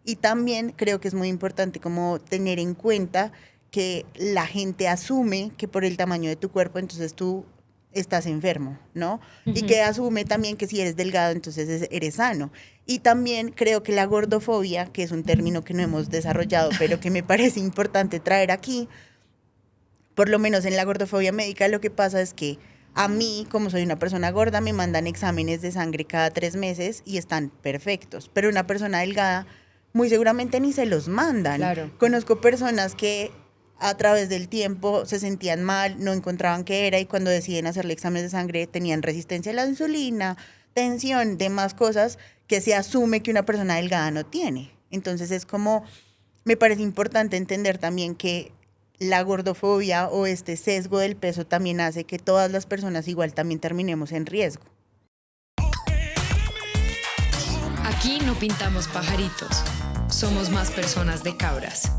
Y también creo que es muy importante como tener en cuenta que la gente asume que por el tamaño de tu cuerpo, entonces tú estás enfermo, ¿no? Y que asume también que si eres delgado, entonces eres sano. Y también creo que la gordofobia, que es un término que no hemos desarrollado, pero que me parece importante traer aquí, por lo menos en la gordofobia médica, lo que pasa es que a mí, como soy una persona gorda, me mandan exámenes de sangre cada 3 meses y están perfectos. Pero una persona delgada, muy seguramente ni se los mandan. Claro. Conozco personas que a través del tiempo se sentían mal, no encontraban qué era y cuando deciden hacerle exámenes de sangre tenían resistencia a la insulina, tensión, demás cosas que se asume que una persona delgada no tiene. Entonces es como, me parece importante entender también que la gordofobia o este sesgo del peso también hace que todas las personas igual también terminemos en riesgo. Aquí no pintamos pajaritos, somos más personas de cabras.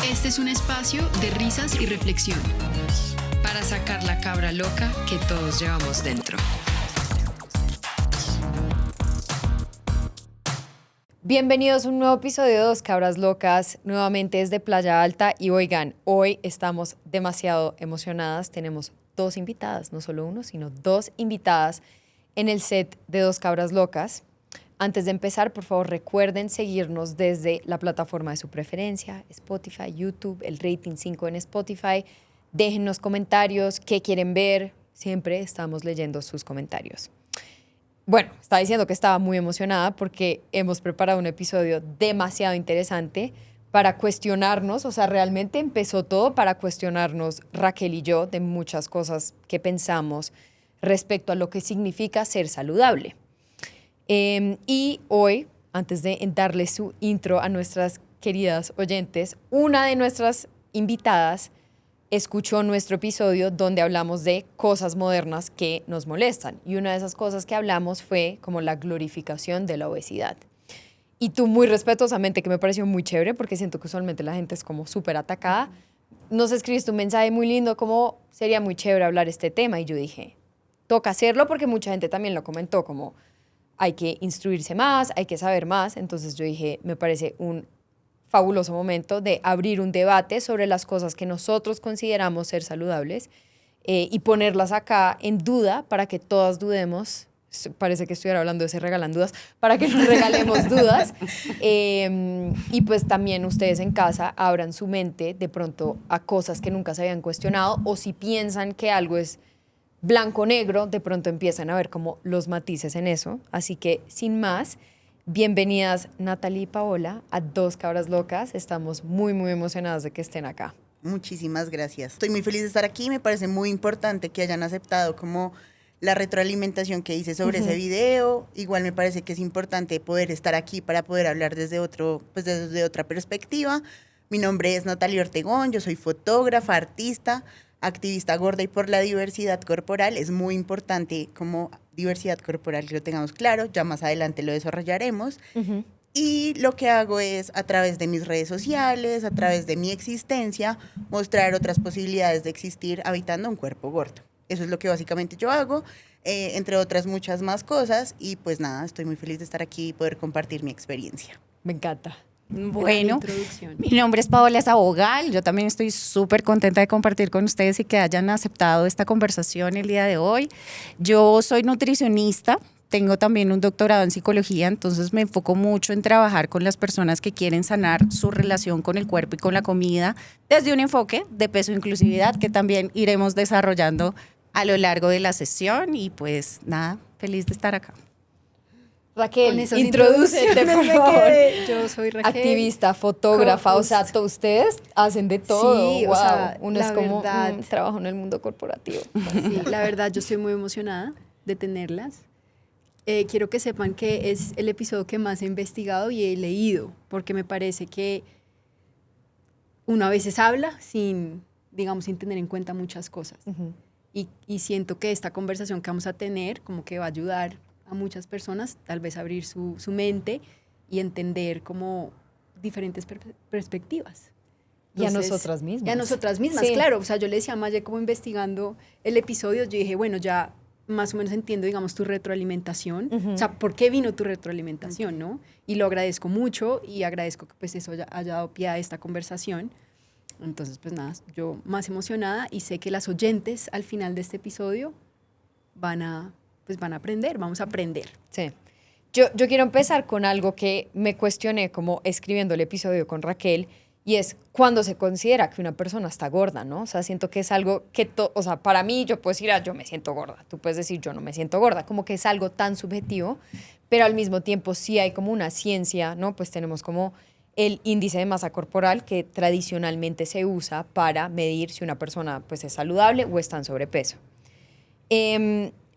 Este es un espacio de risas y reflexión. Para sacar la cabra loca que todos llevamos dentro. Bienvenidos a un nuevo episodio de Dos Cabras Locas, nuevamente desde Playa Alta. Y oigan, hoy estamos demasiado emocionadas. Tenemos dos invitadas, no solo uno, sino dos invitadas en el set de Dos Cabras Locas. Antes de empezar, por favor, recuerden seguirnos desde la plataforma de su preferencia, Spotify, YouTube, el rating 5 en Spotify. Déjennos comentarios, qué quieren ver. Siempre estamos leyendo sus comentarios. Bueno, estaba diciendo que estaba muy emocionada porque hemos preparado un episodio demasiado interesante para cuestionarnos, o sea, realmente empezó todo para cuestionarnos Raquel y yo de muchas cosas que pensamos respecto a lo que significa ser saludable. Y hoy, antes de darle su intro a nuestras queridas oyentes, una de nuestras invitadas escuchó nuestro episodio donde hablamos de cosas modernas que nos molestan. Y una de esas cosas que hablamos fue como la glorificación de la obesidad. Y tú muy respetuosamente, que me pareció muy chévere, porque siento que usualmente la gente es como súper atacada, nos escribiste un mensaje muy lindo, como sería muy chévere hablar este tema. Y yo dije, toca hacerlo porque mucha gente también lo comentó, como hay que instruirse más, hay que saber más. Entonces yo dije, me parece un fabuloso momento de abrir un debate sobre las cosas que nosotros consideramos ser saludables y ponerlas acá en duda para que todas dudemos. Parece que estuviera hablando de Se Regalan Dudas, para que nos regalemos dudas. Y pues también ustedes en casa abran su mente de pronto a cosas que nunca se habían cuestionado, o si piensan que algo es blanco-negro, de pronto empiezan a ver como los matices en eso. Así que, sin más, bienvenidas Natalie y Paola a Dos Cabras Locas. Estamos muy, muy emocionadas de que estén acá. Muchísimas gracias. Estoy muy feliz de estar aquí. Me parece muy importante que hayan aceptado como la retroalimentación que hice sobre ese video. Igual me parece que es importante poder estar aquí para poder hablar desde otra perspectiva. Mi nombre es Natalie Ortegón, yo soy fotógrafa, artista, activista gorda y por la diversidad corporal. Es muy importante como diversidad corporal que lo tengamos claro, ya más adelante lo desarrollaremos. Y lo que hago es, a través de mis redes sociales, a través de mi existencia, mostrar otras posibilidades de existir habitando un cuerpo gordo. Eso es lo que básicamente yo hago, entre otras muchas más cosas. Y pues nada, estoy muy feliz de estar aquí y poder compartir mi experiencia. Me encanta. Bueno, mi nombre es Paola Sabogal. Yo también estoy súper contenta de compartir con ustedes y que hayan aceptado esta conversación el día de hoy. Yo soy nutricionista. Tengo también un doctorado en psicología, entonces me enfoco mucho en trabajar con las personas que quieren sanar su relación con el cuerpo y con la comida desde un enfoque de peso inclusividad que también iremos desarrollando a lo largo de la sesión. Y pues nada, feliz de estar acá. Raquel, introdúcete, por favor. Yo soy Raquel. Activista, fotógrafa, o sea, ustedes hacen de todo. Sí, wow. o sea, uno es como trabajo en el mundo corporativo. Sí, la verdad, yo estoy muy emocionada de tenerlas. Quiero que sepan que es el episodio que más he investigado y he leído, porque me parece que uno a veces habla sin tener en cuenta muchas cosas. Y siento que esta conversación que vamos a tener como que va a ayudar a muchas personas, tal vez abrir su mente y entender como diferentes perspectivas. Entonces, y a nosotras mismas. Y a nosotras mismas, sí. Claro. O sea, yo le decía a Maya como investigando el episodio, yo dije, bueno, ya más o menos entiendo, digamos, tu retroalimentación. O sea, ¿por qué vino tu retroalimentación, no? Y lo agradezco mucho y agradezco que pues eso haya dado pie a esta conversación. Entonces, pues nada, yo más emocionada y sé que las oyentes al final de este episodio van a aprender, vamos a aprender. Sí. Yo quiero empezar con algo que me cuestioné como escribiendo el episodio con Raquel, y es cuando se considera que una persona está gorda, ¿no? O sea, siento que es algo que, o sea, para mí yo puedo decir, yo me siento gorda. Tú puedes decir, yo no me siento gorda. Como que es algo tan subjetivo, pero al mismo tiempo sí hay como una ciencia, ¿no? Pues tenemos como el índice de masa corporal que tradicionalmente se usa para medir si una persona pues es saludable o está en sobrepeso.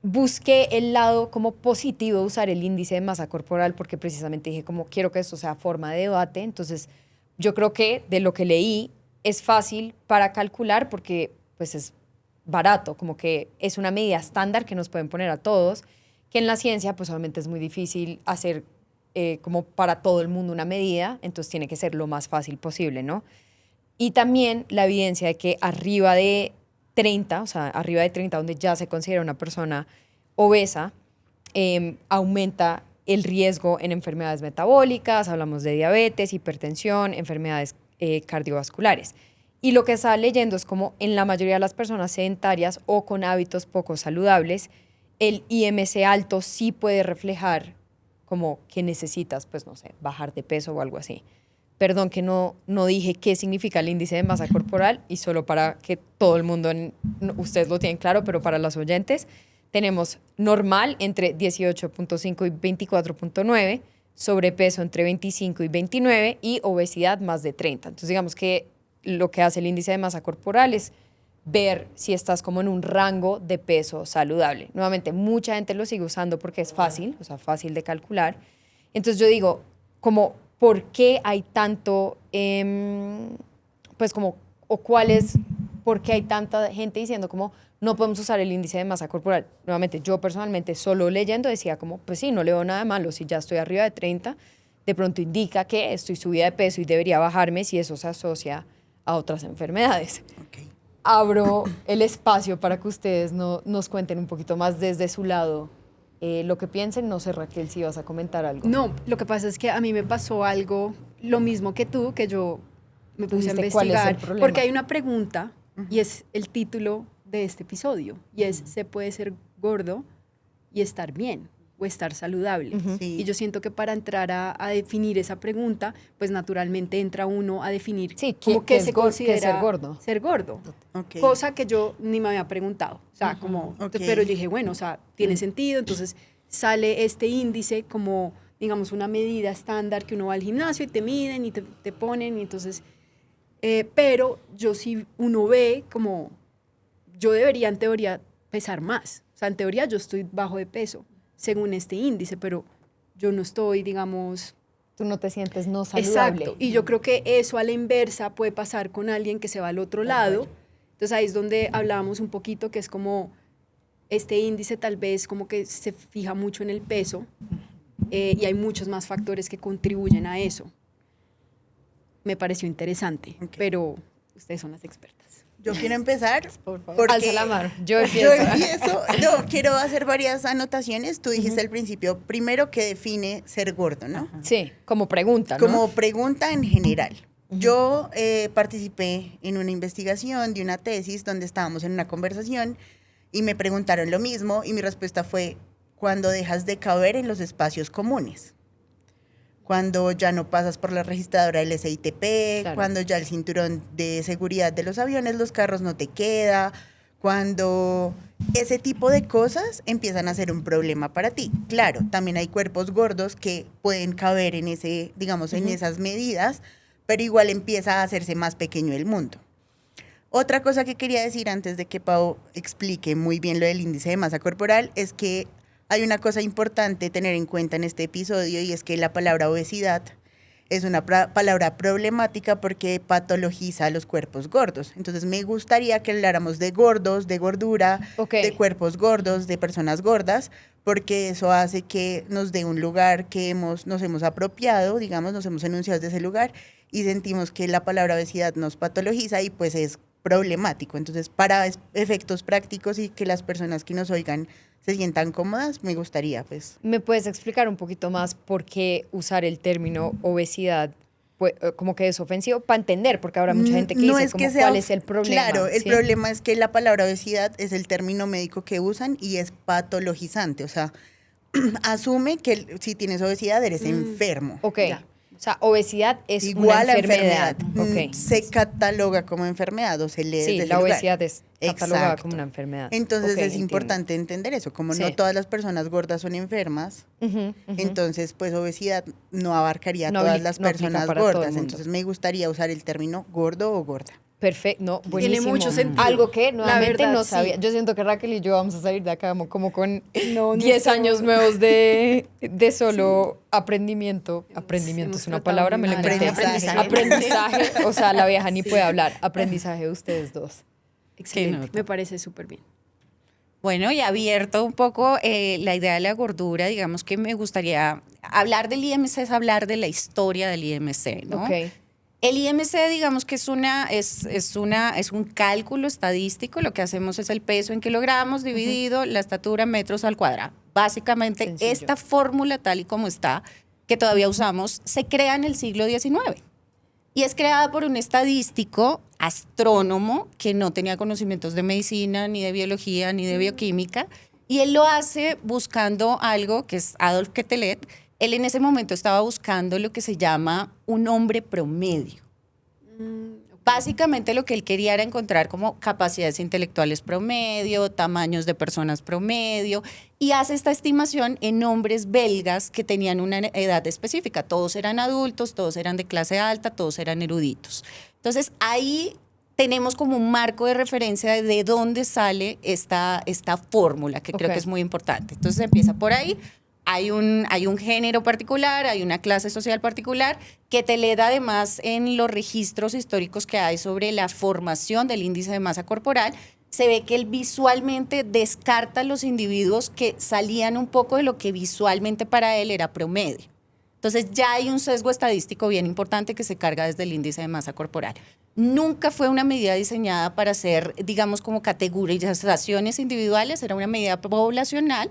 Busqué el lado como positivo de usar el índice de masa corporal porque precisamente dije como quiero que esto sea forma de debate, entonces yo creo que de lo que leí es fácil para calcular porque pues es barato, como que es una medida estándar que nos pueden poner a todos, que en la ciencia pues obviamente es muy difícil hacer como para todo el mundo una medida, entonces tiene que ser lo más fácil posible, ¿no? Y también la evidencia de que arriba de 30, o sea, arriba de 30, donde ya se considera una persona obesa, aumenta el riesgo en enfermedades metabólicas, hablamos de diabetes, hipertensión, enfermedades cardiovasculares. Y lo que estaba leyendo es como en la mayoría de las personas sedentarias o con hábitos poco saludables, el IMC alto sí puede reflejar como que necesitas, pues no sé, bajar de peso o algo así. Perdón que no dije qué significa el índice de masa corporal y solo para que todo el mundo, ustedes lo tienen claro, pero para los oyentes, tenemos normal entre 18.5 y 24.9, sobrepeso entre 25 y 29 y obesidad más de 30. Entonces digamos que lo que hace el índice de masa corporal es ver si estás como en un rango de peso saludable. Nuevamente, mucha gente lo sigue usando porque es fácil, o sea, fácil de calcular. Entonces yo digo, como, ¿por qué hay tanto, pues como, o cuál es, por qué hay tanta gente diciendo como, no podemos usar el índice de masa corporal? Nuevamente, yo personalmente solo leyendo decía como, pues sí, no le veo nada de malo, si ya estoy arriba de 30, de pronto indica que estoy subida de peso y debería bajarme si eso se asocia a otras enfermedades. Okay. Abro el espacio para que ustedes nos cuenten un poquito más desde su lado lo que piensen. No sé, Raquel, si vas a comentar algo. No, lo que pasa es que a mí me pasó algo, lo mismo que tú, que yo me puse a ¿Viste cuál es el investigar, problema? porque hay una pregunta y es el título de este episodio, y es, ¿se puede ser gordo y estar bien o estar saludable? Sí. Y yo siento que para entrar a definir esa pregunta, pues naturalmente entra uno a definir Sí, como ¿qué que se es qué es considera ser gordo? ser gordo. Okay. Cosa que yo ni me había preguntado, o sea, como, Ok. pero yo dije, bueno, o sea, tiene sentido, entonces sale este índice como, digamos, una medida estándar que uno va al gimnasio y te miden y te ponen, y entonces, pero yo sí, uno ve como, yo debería en teoría pesar más, o sea, en teoría yo estoy bajo de peso, según este índice, pero yo no estoy, digamos... Tú no te sientes no saludable. Exacto, y yo creo que eso a la inversa puede pasar con alguien que se va al otro lado. Entonces ahí es donde hablábamos un poquito, que es como este índice tal vez como que se fija mucho en el peso y hay muchos más factores que contribuyen a eso. Me pareció interesante, pero ustedes son las expertas. Yo quiero empezar. Por favor. porque Alza la mano. Yo Yo empiezo. empiezo. Quiero hacer varias anotaciones. Tú dijiste al principio, primero, que define ser gordo, ¿no? Sí, como pregunta, ¿no? Como pregunta en general. Yo participé en una investigación de una tesis donde estábamos en una conversación y me preguntaron lo mismo y mi respuesta fue, cuando dejas de caber en los espacios comunes. Cuando ya no pasas por la registradora del SITP, Claro. cuando ya el cinturón de seguridad de los aviones, los carros no te queda, cuando ese tipo de cosas empiezan a ser un problema para ti. Claro, también hay cuerpos gordos que pueden caber en ese, digamos, en esas medidas, pero igual empieza a hacerse más pequeño el mundo. Otra cosa que quería decir antes de que Pau explique muy bien lo del índice de masa corporal es que hay una cosa importante tener en cuenta en este episodio y es que la palabra obesidad es una palabra problemática porque patologiza a los cuerpos gordos. Entonces me gustaría que habláramos de gordos, de gordura, Ok. de cuerpos gordos, de personas gordas, porque eso hace que nos dé un lugar que nos hemos apropiado, digamos, nos hemos enunciado de ese lugar y sentimos que la palabra obesidad nos patologiza y pues es problemático. Entonces, para efectos prácticos y que las personas que nos oigan se sientan cómodas, me gustaría, pues. ¿Me puedes explicar un poquito más por qué usar el término obesidad como que es ofensivo? Para entender, porque habrá mucha gente que No dice es que como, sea cuál es el problema. Claro, el ¿sí? problema es que la palabra obesidad es el término médico que usan y es patologizante, o sea, asume que si tienes obesidad eres enfermo. Ok. Ya. O sea, obesidad es Igual una a enfermedad. enfermedad. Ok. Se cataloga como enfermedad o se lee Sí, desde la ese lugar. obesidad es catalogada Exacto. como una enfermedad. Entonces Ok, es entiendo. importante entender eso, como Sí. no todas las personas gordas son enfermas, Ujú, ujú. entonces pues obesidad no abarcaría a No todas apli- las no aplica personas para todo el gordas, mundo. entonces me gustaría usar el término gordo o gorda. Perfecto, no, buenísimo. mucho sentido. Algo que La nuevamente verdad, no sí. sabía. Yo siento que Raquel y yo vamos a salir de acá como con No 10 años nuevos de solo aprendimiento. Hemos Aprendiento es una tratado palabra, me muy lo mal. inventé. Aprendizaje. Aprendizaje, o sea, la vieja ni puede hablar. Aprendizaje de ustedes dos. Excelente, nota. me parece súper bien. Bueno, y abierto un poco la idea de la gordura, digamos que me gustaría hablar del IMC, es hablar de la historia del IMC, ¿no? Ok. El IMC, digamos que es un cálculo estadístico. Lo que hacemos es el peso en kilogramos dividido la estatura en metros al cuadrado. Básicamente, Sencillo. esta fórmula tal y como está, que todavía usamos, se crea en el siglo XIX. Y es creada por un estadístico astrónomo que no tenía conocimientos de medicina, ni de biología, ni de bioquímica. Y él lo hace buscando algo que es Adolf Quetelet. Él en ese momento estaba buscando lo que se llama un hombre promedio. Básicamente lo que él quería era encontrar como capacidades intelectuales promedio, tamaños de personas promedio, y hace esta estimación en hombres belgas que tenían una edad específica. Todos eran adultos, todos eran de clase alta, todos eran eruditos. Entonces ahí tenemos como un marco de referencia de dónde sale esta fórmula, que creo Ok. que es muy importante. Entonces empieza por ahí. Hay un género particular, hay una clase social particular que te le da además en los registros históricos que hay sobre la formación del índice de masa corporal. Se ve que él visualmente descarta a los individuos que salían un poco de lo que visualmente para él era promedio. Entonces ya hay un sesgo estadístico bien importante que se carga desde el índice de masa corporal. Nunca fue una medida diseñada para hacer, digamos, como categorizaciones individuales, era una medida poblacional.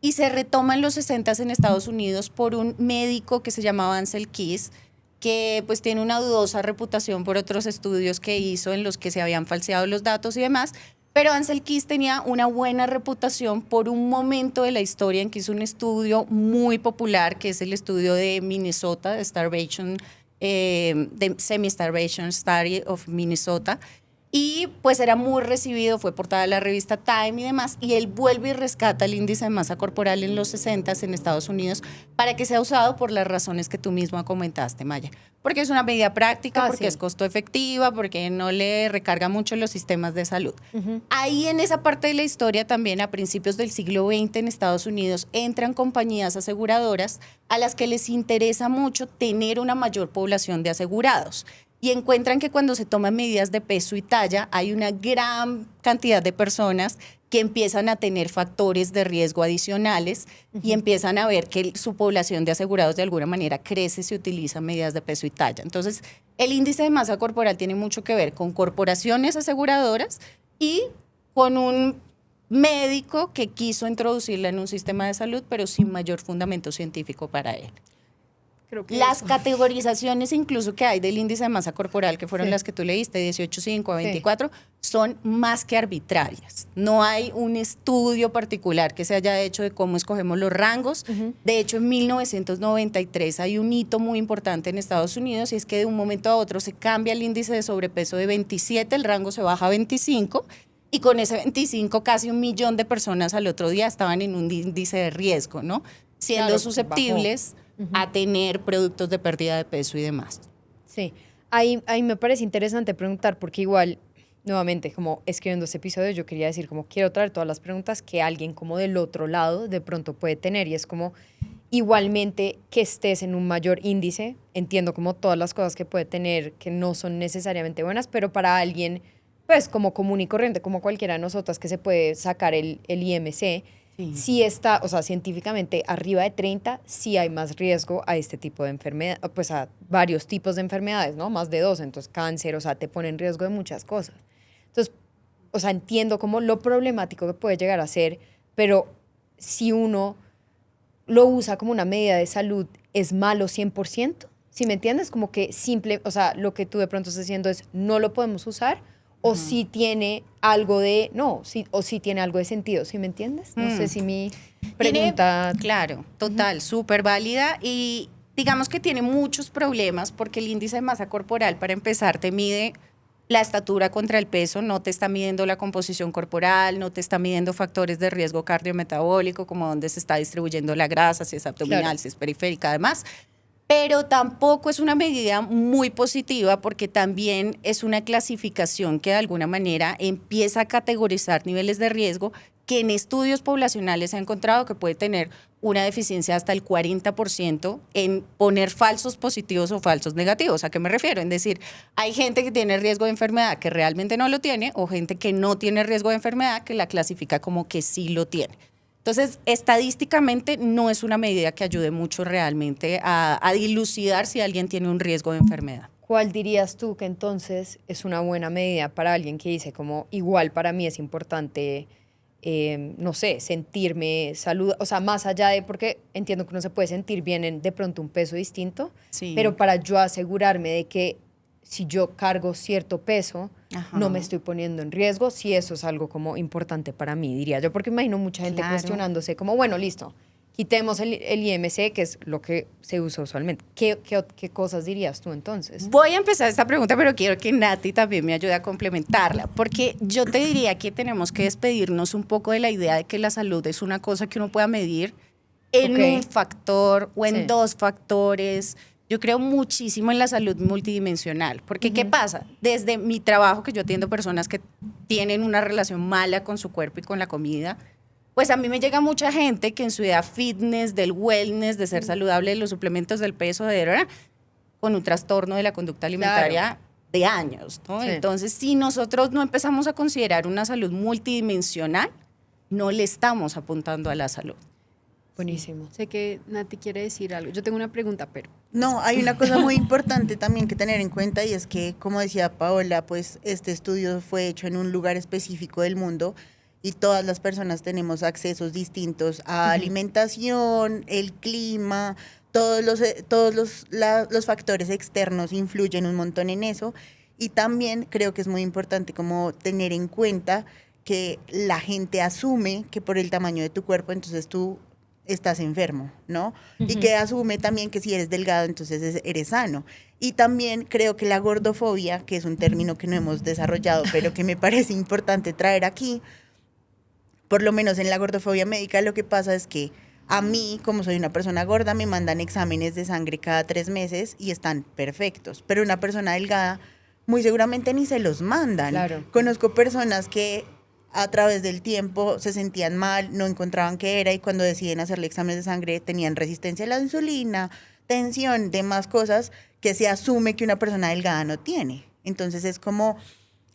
Y se retoma en los 60 en Estados Unidos por un médico que se llamaba Ansel Keys, que pues tiene una dudosa reputación por otros estudios que hizo en los que se habían falseado los datos y demás. Pero Ansel Keys tenía una buena reputación por un momento de la historia en que hizo un estudio muy popular, que es el estudio de Minnesota, de Starvation, de Semi-Starvation Study of Minnesota. Y pues era muy recibido, fue portada de la revista Time y demás, y él vuelve y rescata el índice de masa corporal en los 60 en Estados Unidos para que sea usado por las razones que tú misma comentaste, Maya. Porque es una medida práctica, porque Fácil. es costo efectiva, porque no le recarga mucho los sistemas de salud. Ahí en esa parte de la historia también a principios del siglo XX en Estados Unidos entran compañías aseguradoras a las que les interesa mucho tener una mayor población de asegurados. Y encuentran que cuando se toman medidas de peso y talla, hay una gran cantidad de personas que empiezan a tener factores de riesgo adicionales y empiezan a ver que su población de asegurados de alguna manera crece si utilizan medidas de peso y talla. Entonces, el índice de masa corporal tiene mucho que ver con corporaciones aseguradoras y con un médico que quiso introducirla en un sistema de salud, pero sin mayor fundamento científico para él. Creo que Las eso. categorizaciones incluso que hay del índice de masa corporal, que fueron Sí. las que tú leíste, 18.5 a 24, son más que arbitrarias. No hay un estudio particular que se haya hecho de cómo escogemos los rangos. De hecho, en 1993 hay un hito muy importante en Estados Unidos y es que de un momento a otro se cambia el índice de sobrepeso de 27, el rango se baja a 25 y con ese 25 casi 1 millón de personas al otro día estaban en un índice de riesgo, ¿no? Siendo Claro, susceptibles a tener productos de pérdida de peso y demás. Sí, ahí me parece interesante preguntar porque igual, nuevamente, como escribiendo este episodio, yo quería decir como quiero traer todas las preguntas que alguien como del otro lado de pronto puede tener y es como igualmente que estés en un mayor índice, entiendo como todas las cosas que puede tener que no son necesariamente buenas, pero para alguien pues como común y corriente, como cualquiera de nosotras que se puede sacar el IMC, sí está, o sea, científicamente arriba de 30, sí hay más riesgo a este tipo de enfermedad, pues a varios tipos de enfermedades, ¿no? Más de 2, entonces cáncer, o sea, te pone en riesgo de muchas cosas. o sea, entiendo como lo problemático que puede llegar a ser, pero si uno lo usa como una medida de salud, ¿es malo 100%? ¿Sí me entiendes? Como que o sea, lo que tú de pronto estás diciendo es no lo podemos usar, o sí tiene algo de, o sí tiene algo de sentido, ¿sí me entiendes? No sé si mi pregunta... Claro, total, súper válida y digamos que tiene muchos problemas porque el índice de masa corporal, para empezar, te mide la estatura contra el peso, no te está midiendo la composición corporal, no te está midiendo factores de riesgo cardiometabólico, como dónde se está distribuyendo la grasa, si es abdominal, Claro. si es periférica, además. Pero tampoco es una medida muy positiva porque también es una clasificación que de alguna manera empieza a categorizar niveles de riesgo que en estudios poblacionales se ha encontrado que puede tener una deficiencia hasta el 40% en poner falsos positivos o falsos negativos. ¿A qué me refiero? En decir, hay gente que tiene riesgo de enfermedad que realmente no lo tiene o gente que no tiene riesgo de enfermedad que la clasifica como que sí lo tiene. Entonces, estadísticamente no es una medida que ayude mucho realmente a dilucidar si alguien tiene un riesgo de enfermedad. ¿Cuál dirías tú que entonces es una buena medida para alguien que dice como igual para mí es importante, no sé, sentirme salud, o sea, más allá de, porque entiendo que uno se puede sentir bien en de pronto un peso distinto, Sí. pero para yo asegurarme de que si yo cargo cierto peso, Ajá. no me estoy poniendo en riesgo, si eso es algo como importante para mí, diría yo, porque imagino mucha gente Claro. cuestionándose como, bueno, listo, quitemos el IMC, que es lo que se usa usualmente. ¿Qué cosas dirías tú entonces? Voy a empezar esta pregunta, pero quiero que Nati también me ayude a complementarla, porque yo te diría que tenemos que despedirnos un poco de la idea de que la salud es una cosa que uno pueda medir en Ok. un factor o en Sí. 2 factores. Yo creo muchísimo en la salud multidimensional, porque ¿qué pasa? Desde mi trabajo, que yo atiendo personas que tienen una relación mala con su cuerpo y con la comida, pues a mí me llega mucha gente que en su idea fitness, del wellness, de ser saludable, de los suplementos del peso, con un trastorno de la conducta alimentaria de años, ¿no? Sí. Entonces, si nosotros no empezamos a considerar una salud multidimensional, no le estamos apuntando a la salud. Buenísimo. Sé que Nati quiere decir algo. Yo tengo una pregunta, pero... No, hay una cosa muy importante también que tener en cuenta y es que, como decía Paola, pues este estudio fue hecho en un lugar específico del mundo y todas las personas tenemos accesos distintos a alimentación, el clima, todos los factores externos influyen un montón en eso y también creo que es muy importante como tener en cuenta que la gente asume que por el tamaño de tu cuerpo entonces tú estás enfermo, ¿no? Y que asume también que si eres delgado, entonces eres sano. Y también creo que la gordofobia, que es un término que no hemos desarrollado, pero que me parece importante traer aquí, por lo menos en la gordofobia médica, lo que pasa es que a mí, como soy una persona gorda, me mandan exámenes de sangre cada 3 meses y están perfectos. Pero una persona delgada, muy seguramente ni se los mandan. Claro. Conozco personas que a través del tiempo se sentían mal, no encontraban qué era y cuando deciden hacerle exámenes de sangre tenían resistencia a la insulina, tensión, demás cosas que se asume que una persona delgada no tiene. Entonces es como,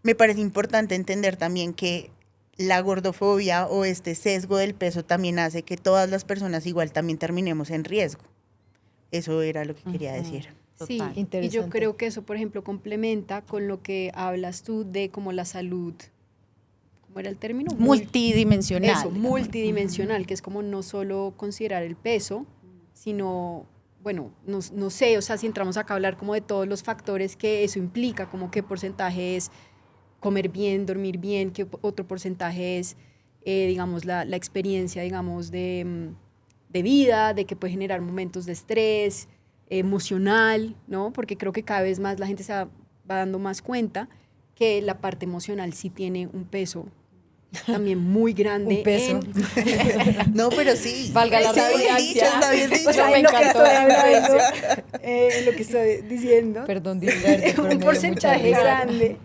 me parece importante entender también que la gordofobia o este sesgo del peso también hace que todas las personas igual también terminemos en riesgo. Eso era lo que quería decir. Sí, Total. y Interesante. yo creo que eso, por ejemplo, complementa con lo que hablas tú de como la salud, ¿cómo era el término? Multidimensional. Eso, multidimensional, que es como no solo considerar el peso, sino, bueno, no sé, o sea, si entramos acá a hablar como de todos los factores que eso implica, como qué porcentaje es comer bien, dormir bien, qué otro porcentaje es, digamos, la experiencia, digamos, de vida, de que puede generar momentos de estrés, emocional, ¿no? Porque creo que cada vez más la gente se va dando más cuenta que la parte emocional sí tiene un peso también muy grande. Un peso. No, pero sí. Valga la Está bien redundancia. dicho, está bien dicho. O sea, Me en lo que encantó estoy la hablando, referencia. lo que estoy diciendo, Perdón, distraerte, pero me un dio porcentaje mucha risa. grande.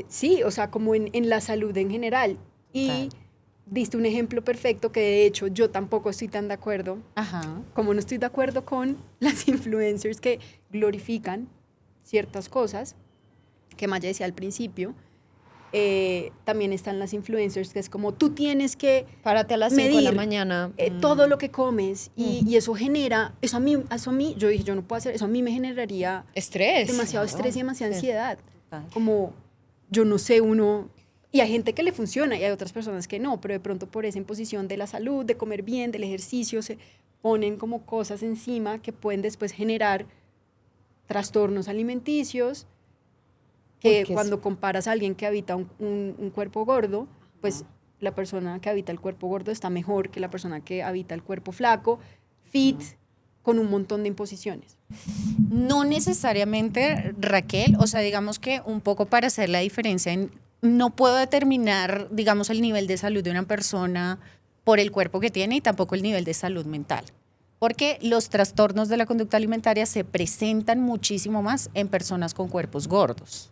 Sí, o sea, como en la salud en general. Y Claro. diste un ejemplo perfecto que de hecho yo tampoco estoy tan de acuerdo, Ajá. como no estoy de acuerdo con las influencers que glorifican ciertas cosas, que Maya decía al principio. También están las influencers que es como tú tienes que Párate a las 5 de la medir, mañana. todo lo que comes y eso genera, eso a mí, yo dije, yo no puedo hacer, eso a mí me generaría Estrés. demasiado estrés y demasiada Sí. ansiedad. Total. Como, yo no sé, uno Y hay gente que le funciona y hay otras personas que no, pero de pronto por esa imposición de la salud, de comer bien, del ejercicio, se ponen como cosas encima que pueden después generar trastornos alimenticios, que Porque cuando comparas a alguien que habita un cuerpo gordo, pues la persona que habita el cuerpo gordo está mejor que la persona que habita el cuerpo flaco, fit, con un montón de imposiciones. No necesariamente, Raquel, o sea, digamos que un poco para hacer la diferencia, no puedo determinar, digamos, el nivel de salud de una persona por el cuerpo que tiene y tampoco el nivel de salud mental, porque los trastornos de la conducta alimentaria se presentan muchísimo más en personas con cuerpos gordos.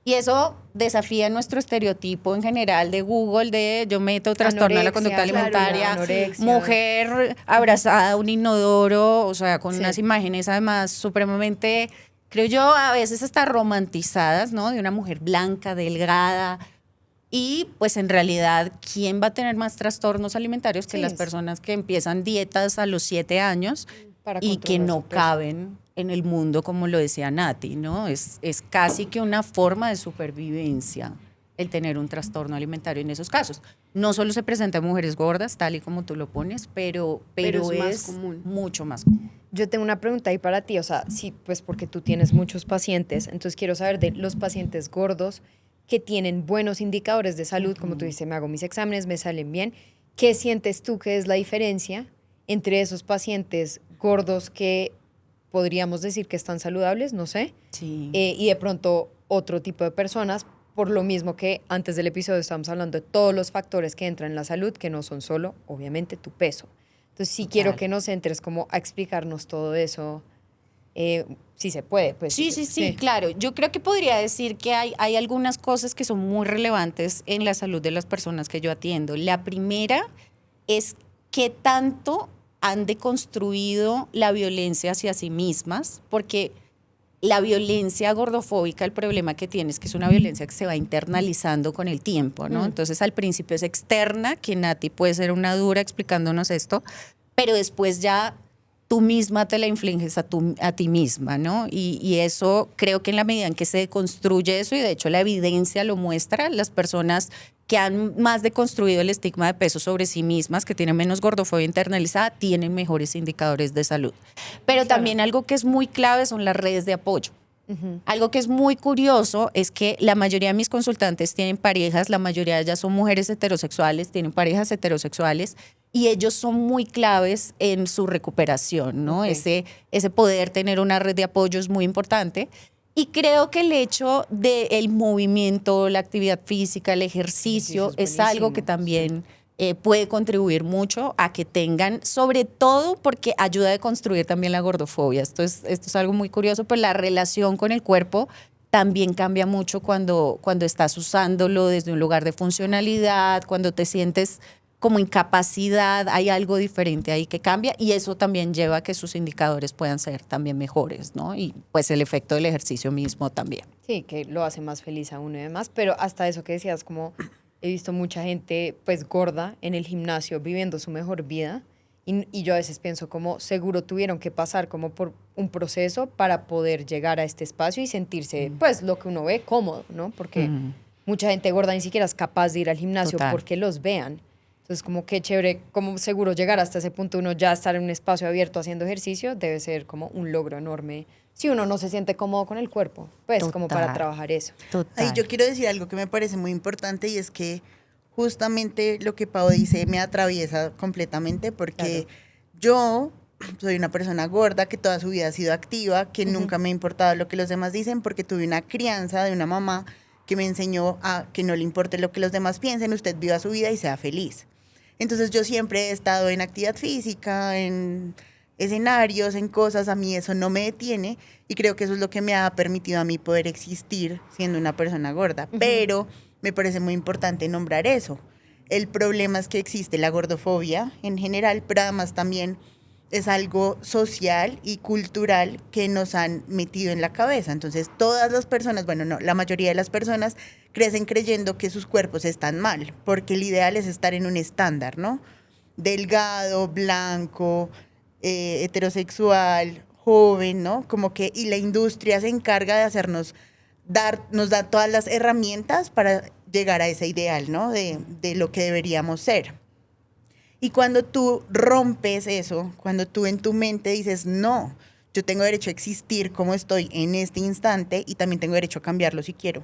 Y eso desafía nuestro estereotipo en general de Google de yo meto trastorno de la conducta Anorexia, claro, alimentaria, anorexia. mujer abrazada a un inodoro, o sea, con Sí. unas imágenes además supremamente, creo yo, a veces hasta romantizadas, ¿no? De una mujer blanca, delgada. Y pues en realidad, ¿quién va a tener más trastornos alimentarios que Sí, las personas que empiezan dietas a los 7 años Para y que controlar no su peso. caben en el mundo, como lo decía Nati, ¿no? Es casi que una forma de supervivencia el tener un trastorno alimentario en esos casos. No solo se presenta en mujeres gordas, tal y como tú lo pones, pero Pero es más es común. mucho más común. Yo tengo una pregunta ahí para ti, o sea, sí, pues porque tú tienes muchos pacientes, entonces quiero saber de los pacientes gordos que tienen buenos indicadores de salud, como tú dices, me hago mis exámenes, me salen bien. ¿Qué sientes tú que es la diferencia entre esos pacientes gordos que podríamos decir que están saludables, no sé, Sí. y de pronto otro tipo de personas, por lo mismo que antes del episodio estábamos hablando de todos los factores que entran en la salud, que no son solo, obviamente, tu peso. Entonces sí quiero Total. que nos entres como a explicarnos todo eso, si se puede. Pues, Sí, claro. Yo creo que podría decir que hay algunas cosas que son muy relevantes en la salud de las personas que yo atiendo. La primera es qué tanto han deconstruido la violencia hacia sí mismas, porque la violencia gordofóbica, el problema que tiene es que es una violencia que se va internalizando con el tiempo, ¿no? Entonces al principio es externa, que Nati puede ser una dura explicándonos esto, pero después ya tú misma te la infliges a ti misma, ¿no? Y eso creo que en la medida en que se construye eso, y de hecho la evidencia lo muestra, las personas que han más deconstruido el estigma de peso sobre sí mismas, que tienen menos gordofobia internalizada, tienen mejores indicadores de salud. Pero también algo que es muy clave son las redes de apoyo. Algo que es muy curioso es que la mayoría de mis consultantes tienen parejas, la mayoría de ellas son mujeres heterosexuales, tienen parejas heterosexuales y ellos son muy claves en su recuperación, ¿no? Ok. Ese poder tener una red de apoyo es muy importante. Y creo que el hecho del movimiento, la actividad física, el ejercicio, Ejercicio es es algo que buenísimo, también puede contribuir mucho a que tengan, sobre todo porque ayuda a construir también la gordofobia. Esto es algo muy curioso, pues la relación con el cuerpo también cambia mucho cuando estás usándolo desde un lugar de funcionalidad, cuando te sientes como incapacidad, hay algo diferente ahí que cambia y eso también lleva a que sus indicadores puedan ser también mejores, ¿no? Y pues el efecto del ejercicio mismo también. Sí, que lo hace más feliz a uno y demás, pero hasta eso que decías, como he visto mucha gente pues gorda en el gimnasio viviendo su mejor vida y yo a veces pienso como seguro tuvieron que pasar como por un proceso para poder llegar a este espacio y sentirse pues lo que uno ve cómodo, ¿no? Porque mucha gente gorda ni siquiera es capaz de ir al gimnasio Total. porque los vean. Entonces, como qué chévere, como seguro llegar hasta ese punto, uno ya estar en un espacio abierto haciendo ejercicio, debe ser como un logro enorme. Si uno no se siente cómodo con el cuerpo, pues como para Total. trabajar eso. Total. Ahí yo quiero decir algo que me parece muy importante y es que justamente lo que Pau dice me atraviesa completamente porque yo soy una persona gorda que toda su vida ha sido activa, que nunca me ha importado lo que los demás dicen porque tuve una crianza de una mamá que me enseñó a que no le importe lo que los demás piensen, usted viva su vida y sea feliz. Entonces yo siempre he estado en actividad física, en escenarios, en cosas, a mí eso no me detiene y creo que eso es lo que me ha permitido a mí poder existir siendo una persona gorda. Pero me parece muy importante nombrar eso. El problema es que existe la gordofobia en general, pero además también es algo social y cultural que nos han metido en la cabeza. Entonces, todas las personas, bueno, no, la mayoría de las personas crecen creyendo que sus cuerpos están mal, porque el ideal es estar en un estándar, ¿no? Delgado, blanco, heterosexual, joven, ¿no? Como que, y la industria se encarga de hacernos nos da todas las herramientas para llegar a ese ideal, ¿no? De lo que deberíamos ser. Y cuando tú rompes eso, cuando tú en tu mente dices, no, yo tengo derecho a existir como estoy en este instante y también tengo derecho a cambiarlo si quiero,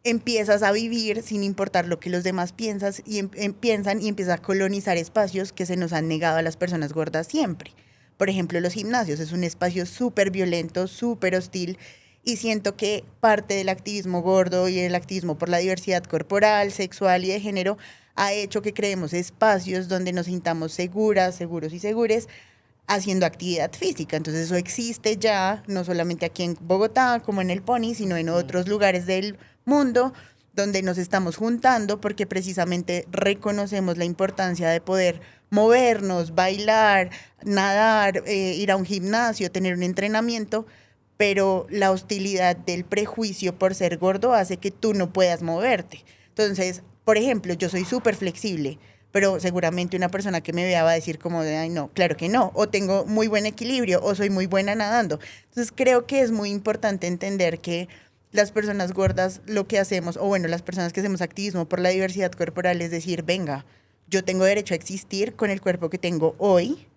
empiezas a vivir sin importar lo que los demás piensan y empiezas a colonizar espacios que se nos han negado a las personas gordas siempre. Por ejemplo, los gimnasios es un espacio súper violento, súper hostil, y siento que parte del activismo gordo y el activismo por la diversidad corporal, sexual y de género ha hecho que creemos espacios donde nos sintamos seguras, seguros y segures haciendo actividad física. Entonces eso existe ya, no solamente aquí en Bogotá, como en el Pony, sino en otros lugares del mundo donde nos estamos juntando porque precisamente reconocemos la importancia de poder movernos, bailar, nadar, ir a un gimnasio, tener un entrenamiento, pero la hostilidad del prejuicio por ser gordo hace que tú no puedas moverte. Entonces, por ejemplo, yo soy súper flexible, pero seguramente una persona que me vea va a decir como de, ay, no, claro que no, o tengo muy buen equilibrio, o soy muy buena nadando. Entonces, creo que es muy importante entender que las personas gordas lo que hacemos, o bueno, las personas que hacemos activismo por la diversidad corporal, es decir, venga, yo tengo derecho a existir con el cuerpo que tengo hoy,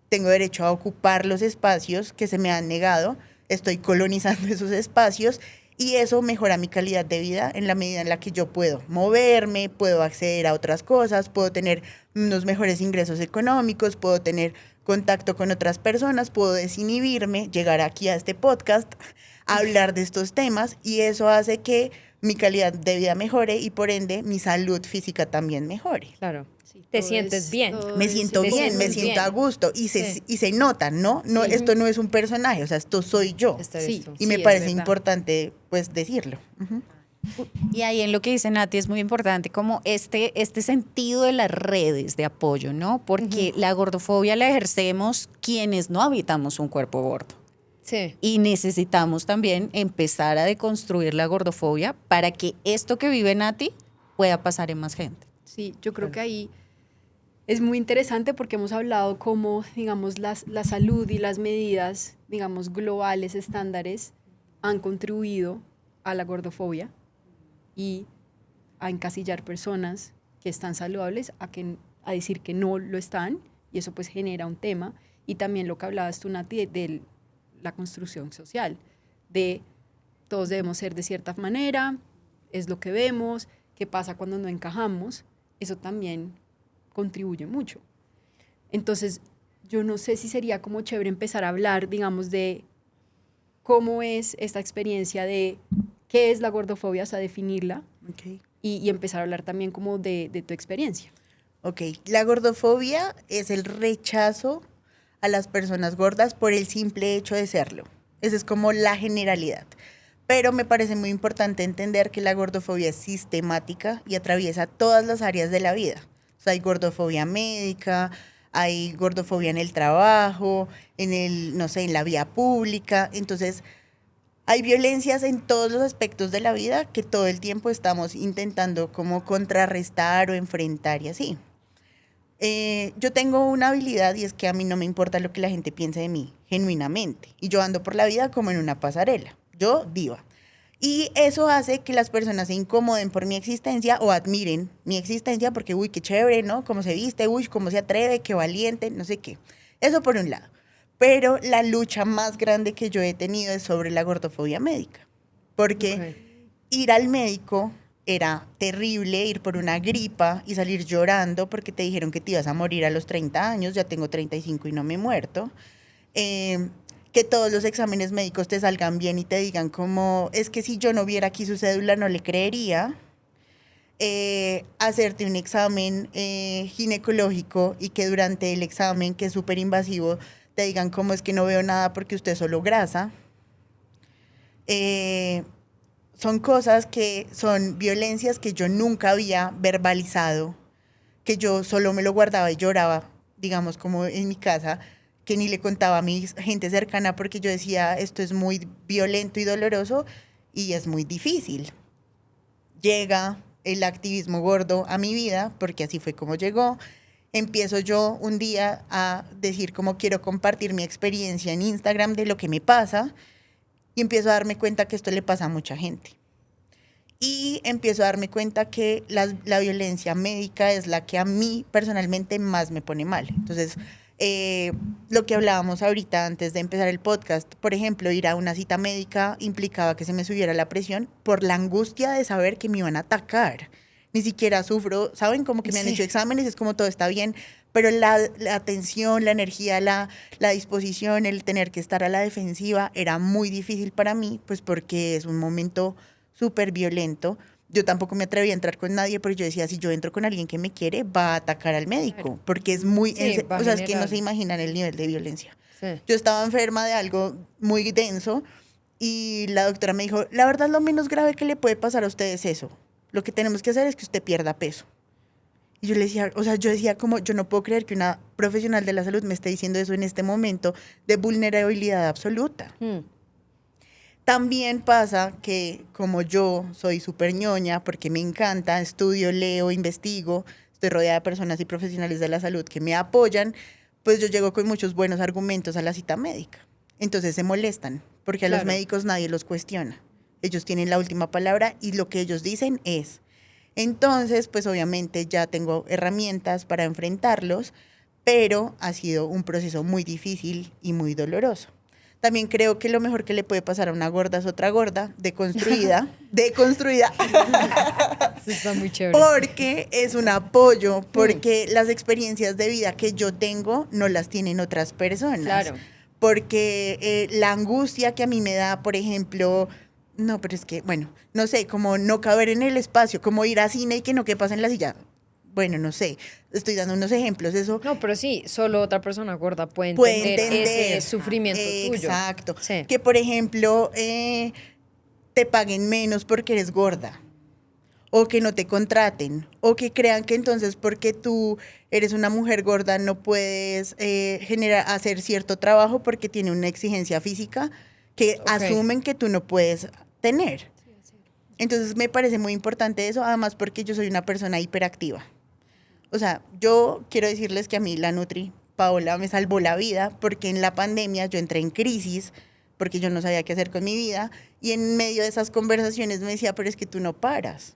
tengo derecho a ocupar los espacios que se me han negado, estoy colonizando esos espacios y eso mejora mi calidad de vida en la medida en la que yo puedo moverme, puedo acceder a otras cosas, puedo tener unos mejores ingresos económicos, puedo tener contacto con otras personas, puedo desinhibirme, llegar aquí a este podcast, a hablar de estos temas y eso hace que mi calidad de vida mejore y por ende mi salud física también mejore. Claro. Sí, Te todo sientes es- bien. todo Me es- siento te bien, sientes me siento bien. a gusto y Sí. se nota, ¿no? No, Sí. esto no es un personaje, o sea, esto soy yo. Esto eres Sí. tú. Y me es parece verdad. importante, pues, decirlo. Ujú. Y ahí en lo que dice Nati es muy importante como este sentido de las redes de apoyo, ¿no? Porque la gordofobia la ejercemos quienes no habitamos un cuerpo gordo. Sí. Y necesitamos también empezar a deconstruir la gordofobia para que esto que vive Nati pueda pasar en más gente. Sí, yo creo que ahí es muy interesante porque hemos hablado cómo, digamos, la salud y las medidas, digamos, globales, estándares, han contribuido a la gordofobia y a encasillar personas que están saludables a decir que no lo están, y eso pues genera un tema. Y también lo que hablabas tú, Nati, de la construcción social, de todos debemos ser de cierta manera, es lo que vemos, qué pasa cuando no encajamos, eso también contribuye mucho. Entonces, yo no sé si sería como chévere empezar a hablar, digamos, de cómo es esta experiencia de qué es la gordofobia, o sea, definirla, Ok. y empezar a hablar también como de tu experiencia. Ok, la gordofobia es el rechazo a las personas gordas por el simple hecho de serlo. Esa es como la generalidad. Pero me parece muy importante entender que la gordofobia es sistemática y atraviesa todas las áreas de la vida. O sea, hay gordofobia médica, hay gordofobia en el trabajo, no sé, en la vía pública. Entonces, hay violencias en todos los aspectos de la vida que todo el tiempo estamos intentando como contrarrestar o enfrentar y así. Yo tengo una habilidad y es que a mí no me importa lo que la gente piense de mí, genuinamente. Y yo ando por la vida como en una pasarela, yo diva. Y eso hace que las personas se incomoden por mi existencia o admiren mi existencia porque, uy, qué chévere, ¿no? Cómo se viste, uy, cómo se atreve, qué valiente, no sé qué. Eso por un lado. Pero la lucha más grande que yo he tenido es sobre la gordofobia médica. Porque ir al médico era terrible, ir por una gripa y salir llorando porque te dijeron que te ibas a morir a los 30 años, ya tengo 35 y no me he muerto. Que todos los exámenes médicos te salgan bien y te digan como, es que si yo no viera aquí su cédula no le creería. Hacerte un examen ginecológico y que durante el examen, que es súper invasivo, te digan cómo es que no veo nada porque usted es solo grasa. Son cosas que son violencias que yo nunca había verbalizado, que yo solo me lo guardaba y lloraba, digamos, como en mi casa, que ni le contaba a mi gente cercana porque yo decía, esto es muy violento y doloroso y es muy difícil. Llega el activismo gordo a mi vida, porque así fue como llegó. Empiezo yo un día a decir cómo quiero compartir mi experiencia en Instagram de lo que me pasa y empiezo a darme cuenta que esto le pasa a mucha gente. Y empiezo a darme cuenta que la violencia médica es la que a mí personalmente más me pone mal. Entonces, lo que hablábamos ahorita antes de empezar el podcast, por ejemplo, ir a una cita médica implicaba que se me subiera la presión por la angustia de saber que me iban a atacar. Ni siquiera sufro, ¿saben? Como que me han hecho exámenes, es como todo está bien, pero la atención, la energía, la disposición, el tener que estar a la defensiva era muy difícil para mí, pues porque es un momento súper violento. Yo tampoco me atreví a entrar con nadie, pero yo decía, si yo entro con alguien que me quiere, va a atacar al médico, Claro. porque es muy, Sí, va a o sea, es que no generar. se imaginan el nivel de violencia. Sí. Yo estaba enferma de algo muy denso y la doctora me dijo, la verdad lo menos grave que le puede pasar a usted es eso. Lo que tenemos que hacer es que usted pierda peso. Y yo le decía, o sea, yo decía como, yo no puedo creer que una profesional de la salud me esté diciendo eso en este momento de vulnerabilidad absoluta. También pasa que como yo soy súper ñoña, porque me encanta, estudio, leo, investigo, estoy rodeada de personas y profesionales de la salud que me apoyan, pues yo llego con muchos buenos argumentos a la cita médica. Entonces se molestan, porque a los Claro. médicos nadie los cuestiona. Ellos tienen la última palabra y lo que ellos dicen es. Entonces, pues obviamente ya tengo herramientas para enfrentarlos, pero ha sido un proceso muy difícil y muy doloroso. También creo que lo mejor que le puede pasar a una gorda es otra gorda, deconstruida, Eso está muy chévere. porque es un apoyo, porque las experiencias de vida que yo tengo no las tienen otras personas. Claro. Porque la angustia que a mí me da, por ejemplo, no, pero es que, bueno, no sé, como no caber en el espacio, como ir a cine y que no quepas en la silla. Bueno, no sé, estoy dando unos ejemplos, eso No, pero sí, solo otra persona gorda puede puede entender, entender. ese sufrimiento tuyo. Exacto. Sí. Que, por ejemplo, te paguen menos porque eres gorda, o que no te contraten, o que crean que entonces porque tú eres una mujer gorda no puedes hacer cierto trabajo porque tiene una exigencia física que Ok. asumen que tú no puedes tener. Entonces me parece muy importante eso, además porque yo soy una persona hiperactiva. O sea, yo quiero decirles que a mí la Nutri Paola me salvó la vida porque en la pandemia yo entré en crisis porque yo no sabía qué hacer con mi vida y en medio de esas conversaciones me decía, pero es que tú no paras,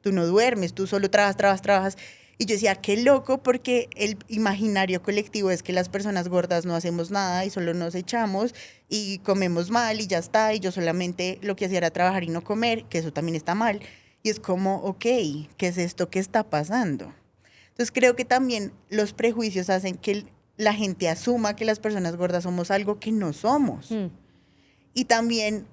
tú no duermes, tú solo trabajas. Y yo decía, qué loco, porque el imaginario colectivo es que las personas gordas no hacemos nada y solo nos echamos y comemos mal y ya está, y yo solamente lo que hacía era trabajar y no comer, que eso también está mal. Y es como, ok, ¿qué es esto que está pasando? Entonces creo que también los prejuicios hacen que la gente asuma que las personas gordas somos algo que no somos. Y también,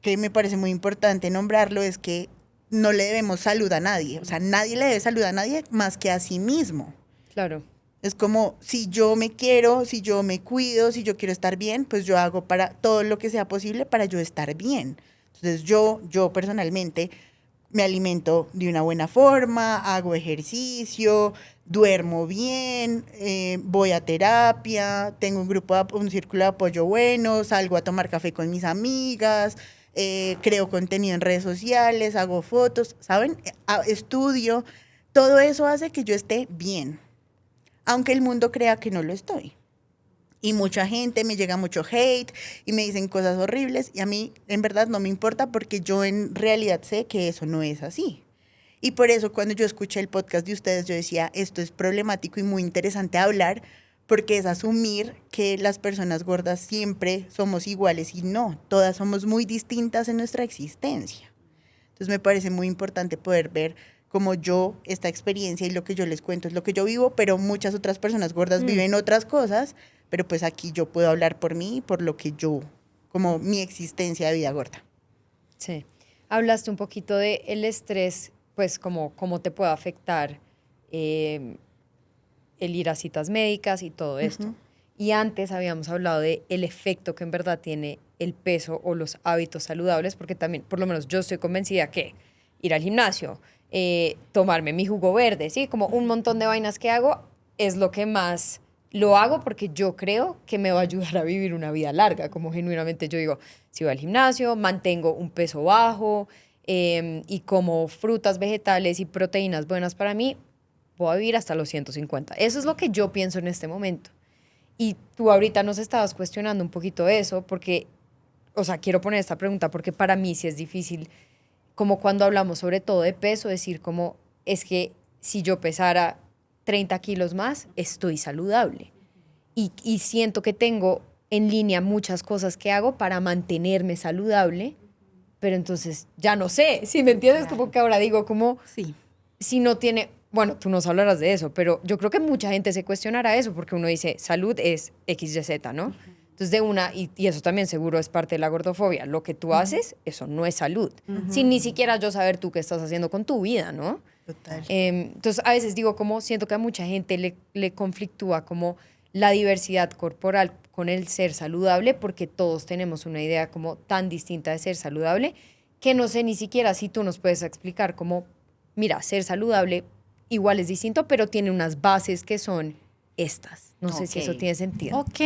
que me parece muy importante nombrarlo, es que no le debemos salud a nadie. O sea, nadie le debe salud a nadie más que a sí mismo. Claro. Es como, si yo me quiero, si yo me cuido, si yo quiero estar bien, pues yo hago para todo lo que sea posible para yo estar bien. Entonces yo personalmente me alimento de una buena forma, hago ejercicio, duermo bien, voy a terapia, tengo un círculo de apoyo bueno, salgo a tomar café con mis amigas, creo contenido en redes sociales, hago fotos, ¿saben? Estudio. Todo eso hace que yo esté bien, aunque el mundo crea que no lo estoy. Y mucha gente, me llega mucho hate y me dicen cosas horribles y a mí en verdad no me importa porque yo en realidad sé que eso no es así. Y por eso cuando yo escuché el podcast de ustedes yo decía, esto es problemático y muy interesante hablar porque es asumir que las personas gordas siempre somos iguales y no, todas somos muy distintas en nuestra existencia. Entonces me parece muy importante poder ver como yo, esta experiencia y lo que yo les cuento es lo que yo vivo, pero muchas otras personas gordas viven otras cosas, pero pues aquí yo puedo hablar por mí, por lo que yo, como mi existencia de vida gorda. Sí. Hablaste un poquito de el estrés, pues cómo te puede afectar el ir a citas médicas y todo esto. Y antes habíamos hablado de el efecto que en verdad tiene el peso o los hábitos saludables, porque también, por lo menos yo estoy convencida que ir al gimnasio, tomarme mi jugo verde, ¿sí? Como un montón de vainas que hago, es lo que más lo hago porque yo creo que me va a ayudar a vivir una vida larga, como genuinamente yo digo, si voy al gimnasio, mantengo un peso bajo y como frutas, vegetales y proteínas buenas para mí, voy a vivir hasta los 150. Eso es lo que yo pienso en este momento. Y tú ahorita nos estabas cuestionando un poquito eso, porque, o sea, quiero poner esta pregunta porque para mí sí es difícil como cuando hablamos sobre todo de peso, decir como, es que si yo pesara 30 kilos más, estoy saludable. Y siento que tengo en línea muchas cosas que hago para mantenerme saludable, pero entonces ya no sé, ¿sí me entiendes? Como que ahora digo como, Sí. si no tiene, bueno, tú nos hablarás de eso, pero yo creo que mucha gente se cuestionará eso porque uno dice, salud es XYZ, ¿no? Entonces de una, y eso también seguro es parte de la gordofobia, lo que tú haces, eso no es salud, sin ni siquiera yo saber tú qué estás haciendo con tu vida, ¿no? Total. Entonces a veces digo como, siento que a mucha gente le conflictúa como la diversidad corporal con el ser saludable porque todos tenemos una idea como tan distinta de ser saludable que no sé ni siquiera si tú nos puedes explicar como, mira, ser saludable igual es distinto, pero tiene unas bases que son estas. No sé si eso Ok. tiene sentido. Ok,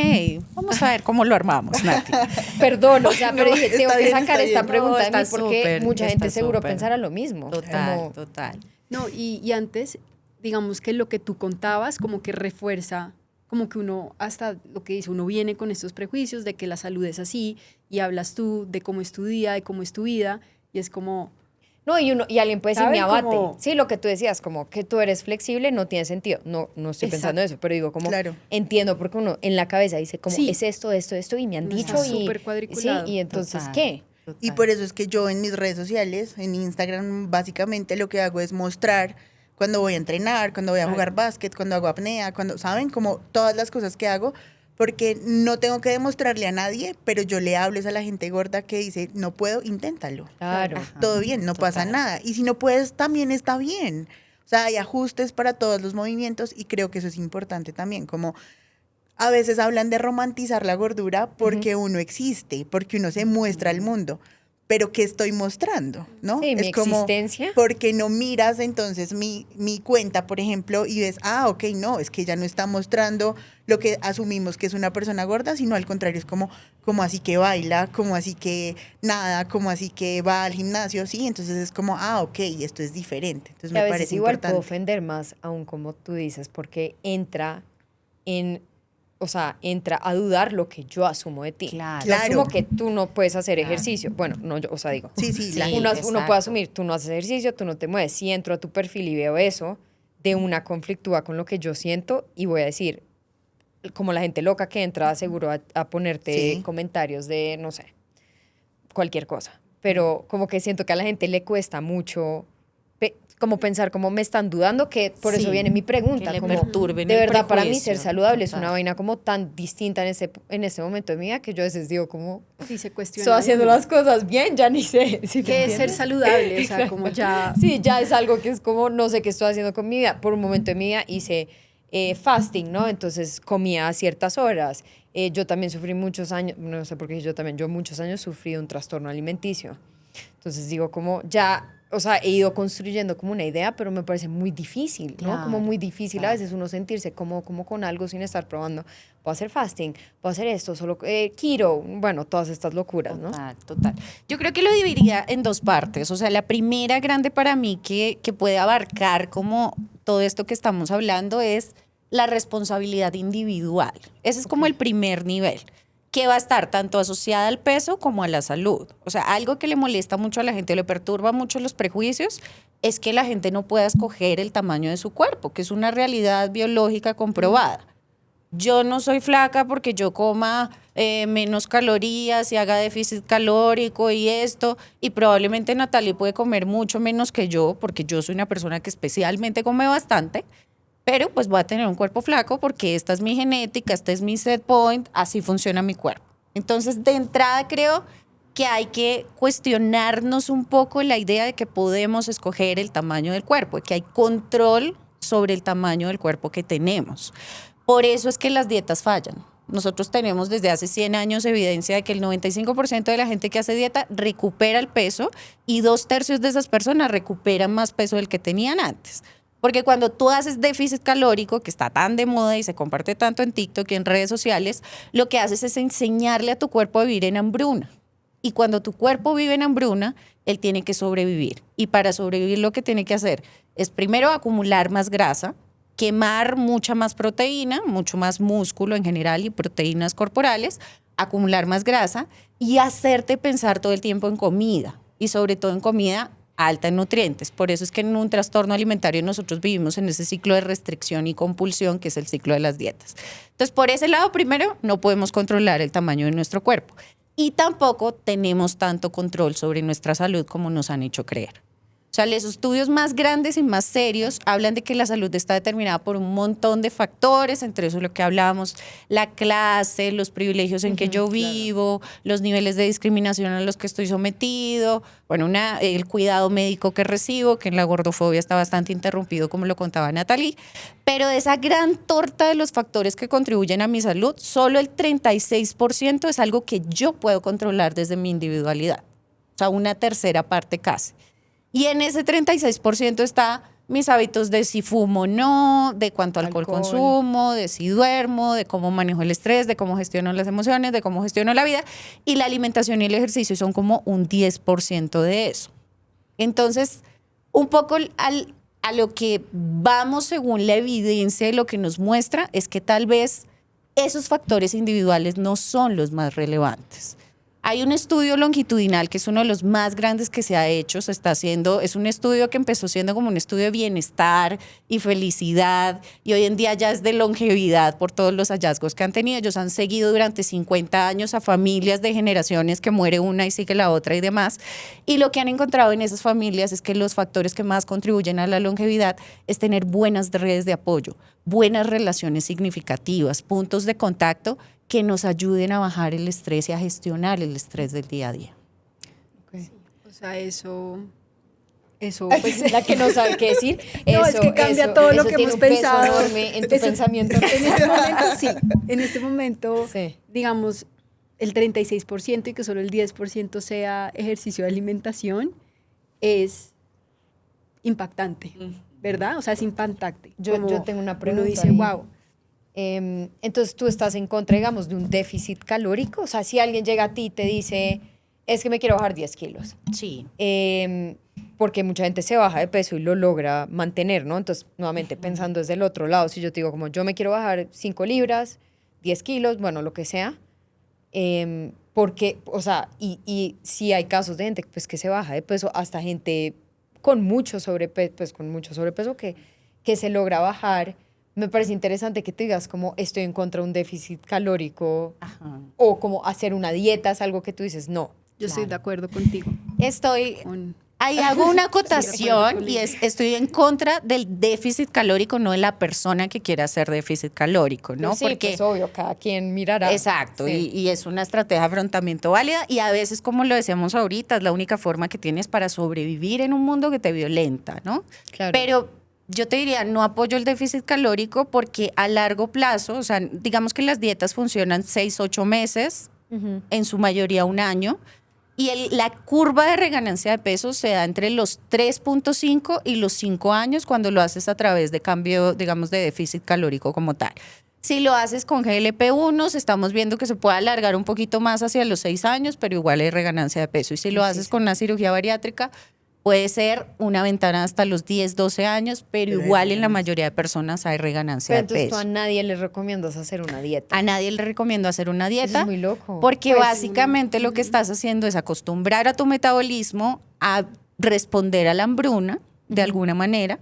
vamos a ver cómo lo armamos, Nati. Perdón, o sea, pero dije, está tengo que bien, sacar está esta bien. pregunta No, de mí está porque súper, mucha gente está seguro súper. pensará lo mismo. Total, Como, total. No, y antes, digamos que lo que tú contabas como que refuerza, como que uno, hasta lo que dice, uno viene con estos prejuicios de que la salud es así, y hablas tú de cómo es tu día, de cómo es tu vida, y es como, no, y alguien puede decir, ¿Saben? mi abate. Como- Sí, lo que tú decías, como que tú eres flexible, no tiene sentido. No estoy pensando eso, pero digo, como Claro. entiendo, porque uno en la cabeza dice, como Sí. es esto, y me han Uno dicho, está y súper cuadriculado. sí, y entonces, Total, ¿qué? total. Y por eso es que yo en mis redes sociales, en Instagram, básicamente lo que hago es mostrar cuando voy a entrenar, cuando voy a jugar básquet, cuando hago apnea, cuando, ¿saben? Como todas las cosas que hago, porque no tengo que demostrarle a nadie, pero yo le hables a la gente gorda que dice, no puedo, inténtalo. Claro. Ajá, Todo bien, no pasa total. nada. Y si no puedes, también está bien. O sea, hay ajustes para todos los movimientos y creo que eso es importante también, como a veces hablan de romantizar la gordura porque uno existe, porque uno se muestra al mundo. Pero ¿qué estoy mostrando? ¿No? Sí, mi es como, existencia. porque no miras entonces mi cuenta, por ejemplo, y ves, ok, no, es que ella no está mostrando lo que asumimos que es una persona gorda, sino al contrario, es como así que baila, como así que nada, como así que va al gimnasio, sí, entonces es como, ok, esto es diferente. Entonces Que a me veces parece igual importante. puedo ofender más, aún como tú dices, porque entra a dudar lo que yo asumo de ti. Claro. Yo asumo Claro. que tú no puedes hacer Claro. ejercicio. Bueno, no, yo, o sea, digo, Sí, sí, Sí, la uno exacto. puede asumir, tú no haces ejercicio, tú no te mueves. Si entro a tu perfil y veo eso, de una conflictúa con lo que yo siento y voy a decir, como la gente loca que entra seguro a ponerte Sí. comentarios de, no sé, cualquier cosa. Pero como que siento que a la gente le cuesta mucho como pensar como me están dudando, que por eso Sí, viene mi pregunta. que le Como, perturben de el verdad, para mí prejuicio, ser saludable es una total. vaina como tan distinta en este momento de mi vida que yo a veces digo como, sí se cuestiona. estoy haciendo uno. las cosas bien, ya ni sé. ¿Sí me ¿Qué es ser entiendes? saludable? O sea, como ya... Sí, ya es algo que es como, no sé qué estoy haciendo con mi vida. Por un momento de mi vida hice fasting, ¿no? Entonces comía a ciertas horas. Yo también sufrí muchos años, no sé por qué yo muchos años sufrí un trastorno alimenticio. Entonces digo como ya, o sea, he ido construyendo como una idea, pero me parece muy difícil, ¿no? Claro, Como muy difícil a claro. veces uno sentirse como con algo sin estar probando. Puedo hacer fasting, puedo hacer esto, solo keto, bueno, todas estas locuras, ¿no? Total, total. Yo creo que lo dividiría en dos partes. O sea, la primera grande para mí que puede abarcar como todo esto que estamos hablando es la responsabilidad individual. Ese es como el primer nivel, que va a estar tanto asociada al peso como a la salud. O sea, algo que le molesta mucho a la gente, le perturba mucho los prejuicios, es que la gente no pueda escoger el tamaño de su cuerpo, que es una realidad biológica comprobada. Yo no soy flaca porque yo coma menos calorías y haga déficit calórico y esto, y probablemente Natalie puede comer mucho menos que yo, porque yo soy una persona que especialmente come bastante, pero pues voy a tener un cuerpo flaco porque esta es mi genética, este es mi set point, así funciona mi cuerpo. Entonces, de entrada creo que hay que cuestionarnos un poco la idea de que podemos escoger el tamaño del cuerpo, que hay control sobre el tamaño del cuerpo que tenemos. Por eso es que las dietas fallan. Nosotros tenemos desde hace 100 años evidencia de que el 95% de la gente que hace dieta recupera el peso y 2/3 de esas personas recuperan más peso del que tenían antes. Porque cuando tú haces déficit calórico, que está tan de moda y se comparte tanto en TikTok y en redes sociales, lo que haces es enseñarle a tu cuerpo a vivir en hambruna. Y cuando tu cuerpo vive en hambruna, él tiene que sobrevivir. Y para sobrevivir lo que tiene que hacer es primero acumular más grasa, quemar mucha más proteína, mucho más músculo en general y proteínas corporales, acumular más grasa y hacerte pensar todo el tiempo en comida. Y sobre todo en comida alta en nutrientes. Por eso es que en un trastorno alimentario nosotros vivimos en ese ciclo de restricción y compulsión, que es el ciclo de las dietas. Entonces, por ese lado, primero, no podemos controlar el tamaño de nuestro cuerpo y tampoco tenemos tanto control sobre nuestra salud como nos han hecho creer. O sea, los estudios más grandes y más serios hablan de que la salud está determinada por un montón de factores, entre eso lo que hablábamos, la clase, los privilegios en que yo vivo, los niveles de discriminación a los que estoy sometido, bueno, el cuidado médico que recibo, que en la gordofobia está bastante interrumpido, como lo contaba Natalie, pero de esa gran torta de los factores que contribuyen a mi salud, solo el 36% es algo que yo puedo controlar desde mi individualidad, o sea, una tercera parte casi. Y en ese 36% está mis hábitos de si fumo o no, de cuánto alcohol consumo, de si duermo, de cómo manejo el estrés, de cómo gestiono las emociones, de cómo gestiono la vida. Y la alimentación y el ejercicio son como un 10% de eso. Entonces, un poco a lo que vamos según la evidencia y lo que nos muestra es que tal vez esos factores individuales no son los más relevantes. Hay un estudio longitudinal que es uno de los más grandes que se ha hecho, se está haciendo, es un estudio que empezó siendo como un estudio de bienestar y felicidad y hoy en día ya es de longevidad por todos los hallazgos que han tenido. Ellos han seguido durante 50 años a familias de generaciones que muere una y sigue la otra y demás. Y lo que han encontrado en esas familias es que los factores que más contribuyen a la longevidad es tener buenas redes de apoyo, buenas relaciones significativas, puntos de contacto que nos ayuden a bajar el estrés y a gestionar el estrés del día a día. Okay. O sea, eso pues la que no sabe qué decir. No, es que cambia todo lo que hemos pensado. En tu pensamiento. En este momento, sí. En este momento, sí. Digamos, el 36% y que solo el 10% sea ejercicio de alimentación es impactante, ¿verdad? O sea, es impactante. Yo tengo una pregunta. Uno dice, wow. Entonces, ¿tú estás en contra, digamos, de un déficit calórico? O sea, si alguien llega a ti y te dice, es que me quiero bajar 10 kilos. Sí. Porque mucha gente se baja de peso y lo logra mantener, ¿no? Entonces, nuevamente, pensando desde el otro lado, si yo te digo como, yo me quiero bajar 5 libras, 10 kilos, bueno, lo que sea, porque, o sea, y sí hay casos de gente pues, que se baja de peso, hasta gente con mucho sobrepeso, pues con mucho sobrepeso que se logra bajar. Me parece interesante que te digas como estoy en contra de un déficit calórico. Ajá. O como hacer una dieta es algo que tú dices, no. Yo estoy de acuerdo contigo. Ahí hago una acotación y estoy en contra del déficit calórico, no de la persona que quiera hacer déficit calórico, ¿no? Sí, porque pues obvio, cada quien mirará. Exacto, sí. y es una estrategia de afrontamiento válida y a veces, como lo decíamos ahorita, es la única forma que tienes para sobrevivir en un mundo que te violenta, ¿no? Claro. Pero yo te diría, no apoyo el déficit calórico porque a largo plazo, o sea, digamos que las dietas funcionan 6-8 meses, en su mayoría un año, y la curva de reganancia de peso se da entre los 3.5 y los 5 años cuando lo haces a través de cambio, digamos, de déficit calórico como tal. Si lo haces con GLP-1, estamos viendo que se puede alargar un poquito más hacia los 6 años, pero igual hay reganancia de peso. Y si lo haces con una cirugía bariátrica, puede ser una ventana hasta los 10, 12 años, pero igual en la mayoría de personas hay reganancia de peso. Entonces tú a nadie le recomiendas hacer una dieta. A nadie le recomiendo hacer una dieta. Eso es muy loco. Porque básicamente lo que estás haciendo es acostumbrar a tu metabolismo a responder a la hambruna de alguna manera.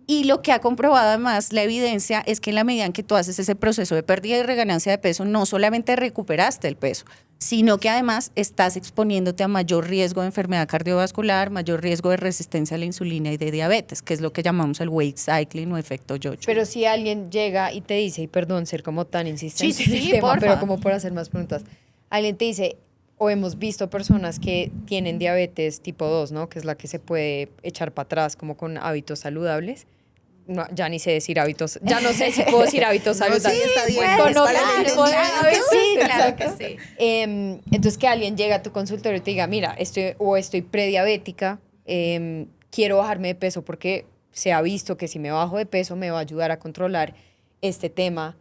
Y lo que ha comprobado además la evidencia es que en la medida en que tú haces ese proceso de pérdida y reganancia de peso, no solamente recuperaste el peso, sino que además estás exponiéndote a mayor riesgo de enfermedad cardiovascular, mayor riesgo de resistencia a la insulina y de diabetes, que es lo que llamamos el weight cycling o efecto yo-yo. Pero si alguien llega y te dice, y perdón ser como tan insistente sí, en el tema, pero como por hacer más preguntas, alguien te dice, o hemos visto personas que tienen diabetes tipo 2, ¿no? Que es la que se puede echar para atrás como con hábitos saludables. No, ya ni sé decir hábitos, ya no sé si puedo decir hábitos saludables. Sí, está bien. Claro que sí. Entonces que alguien llega a tu consultorio y te diga, mira, estoy prediabética, quiero bajarme de peso porque se ha visto que si me bajo de peso me va a ayudar a controlar este tema.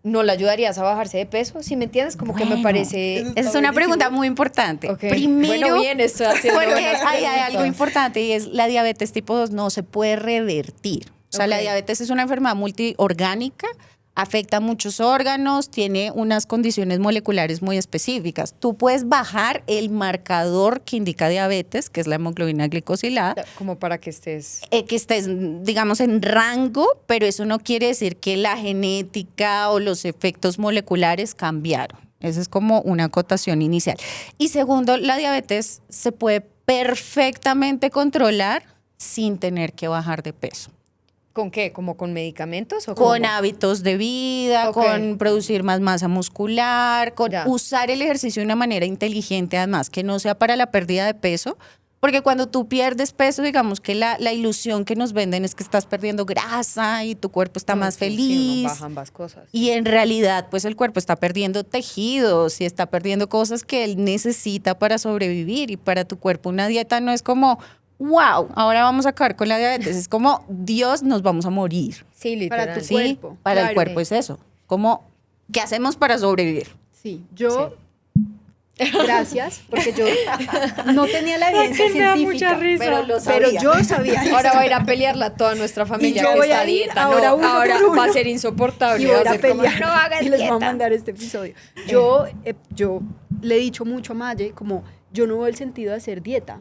¿No le ayudarías a bajarse de peso? Si me entiendes, como que me parece... Esa es una pregunta muy importante. Okay. Primero, bueno, bien, estoy haciendo porque buenas hay preguntas. algo importante y es la diabetes tipo 2 no se puede revertir. O sea, la diabetes es una enfermedad multiorgánica. afecta a muchos órganos, tiene unas condiciones moleculares muy específicas. Tú puedes bajar el marcador que indica diabetes, que es la hemoglobina glicosilada, Como para que estés... que estés, digamos, en rango, pero eso no quiere decir que la genética o los efectos moleculares cambiaron. Esa es como una acotación inicial. Y segundo, la diabetes se puede perfectamente controlar sin tener que bajar de peso. ¿Con qué? ¿Como con medicamentos o Con cómo? hábitos de vida, Ok. con producir más masa muscular, con Ya. usar el ejercicio de una manera inteligente, además, que no sea para la pérdida de peso, porque cuando tú pierdes peso, digamos que la ilusión que nos venden es que estás perdiendo grasa y tu cuerpo está más Sí, feliz. baja ambas cosas. Y en realidad, pues el cuerpo está perdiendo tejidos y está perdiendo cosas que él necesita para sobrevivir. Y para tu cuerpo una dieta no es como, wow, ahora vamos a acabar con la diabetes. Es como, Dios, nos vamos a morir. Sí, literal. Para tu ¿Sí? cuerpo, Para el claro. cuerpo es eso. Como, ¿qué hacemos para sobrevivir? Sí, yo... Gracias, porque yo no tenía la evidencia científica, pero yo sabía eso. Ahora va a ir a pelearla a toda nuestra familia yo que voy está a ir dieta. ahora No, uno ahora por uno. va a ser insoportable. Y voy va a ir a ser como, pelear no hagas y les voy a dieta. mandar este episodio. Yo le he dicho mucho a Maye, como yo no veo el sentido de hacer dieta.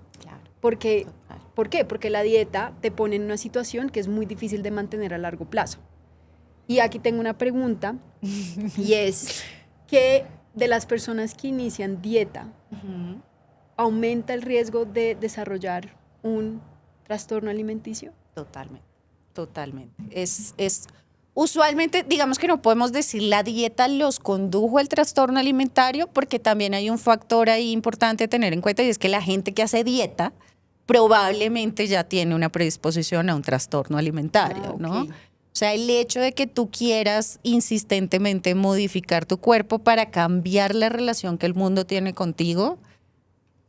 Porque, ¿por qué? Porque la dieta te pone en una situación que es muy difícil de mantener a largo plazo. Y aquí tengo una pregunta, y es que de las personas que inician dieta, ¿aumenta el riesgo de desarrollar un trastorno alimenticio? Totalmente, totalmente. Es usualmente, digamos que no podemos decir la dieta los condujo al trastorno alimentario, porque también hay un factor ahí importante a tener en cuenta, y es que la gente que hace dieta probablemente ya tiene una predisposición a un trastorno alimentario, ¿no? Ok. O sea, el hecho de que tú quieras insistentemente modificar tu cuerpo para cambiar la relación que el mundo tiene contigo,